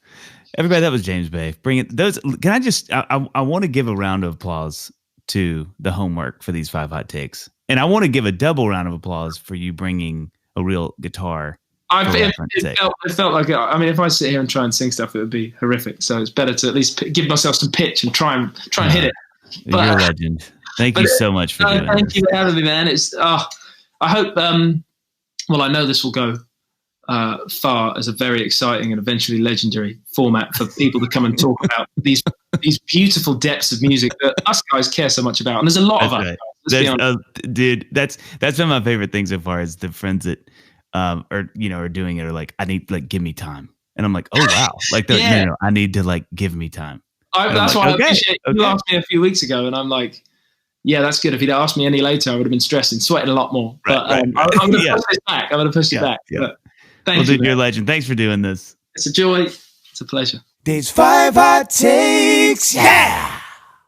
everybody, that was James Bay. Bring it. Can I just, I want to give a round of applause to the homework for these 5 hot takes. And I want to give a double round of applause for you bringing a real guitar. It felt like, I mean, if I sit here and try and sing stuff, it would be horrific. So it's better to at least give myself some pitch and try and hit it. You're a legend. Thank you so much for doing this. Thank you for having me, man. I hope, I know this will go far as a very exciting and eventually legendary format for people to come and talk about these beautiful depths of music that us guys care so much about. And there's a lot of us. Dude, that's been my favorite thing so far is the friends that are doing it are like, I need, like, give me time. And I'm like, oh wow. Like no, I need to, like, give me time. That's why I appreciate you asked me a few weeks ago and I'm like, yeah, that's good. If he'd asked me any later, I would have been stressing, sweating a lot more. But I'm going to push this back. I'm going to push it back. Yeah. But thank you. Dude, you're a legend. Thanks for doing this. It's a joy. It's a pleasure. Dave's 5 hot takes. Yeah.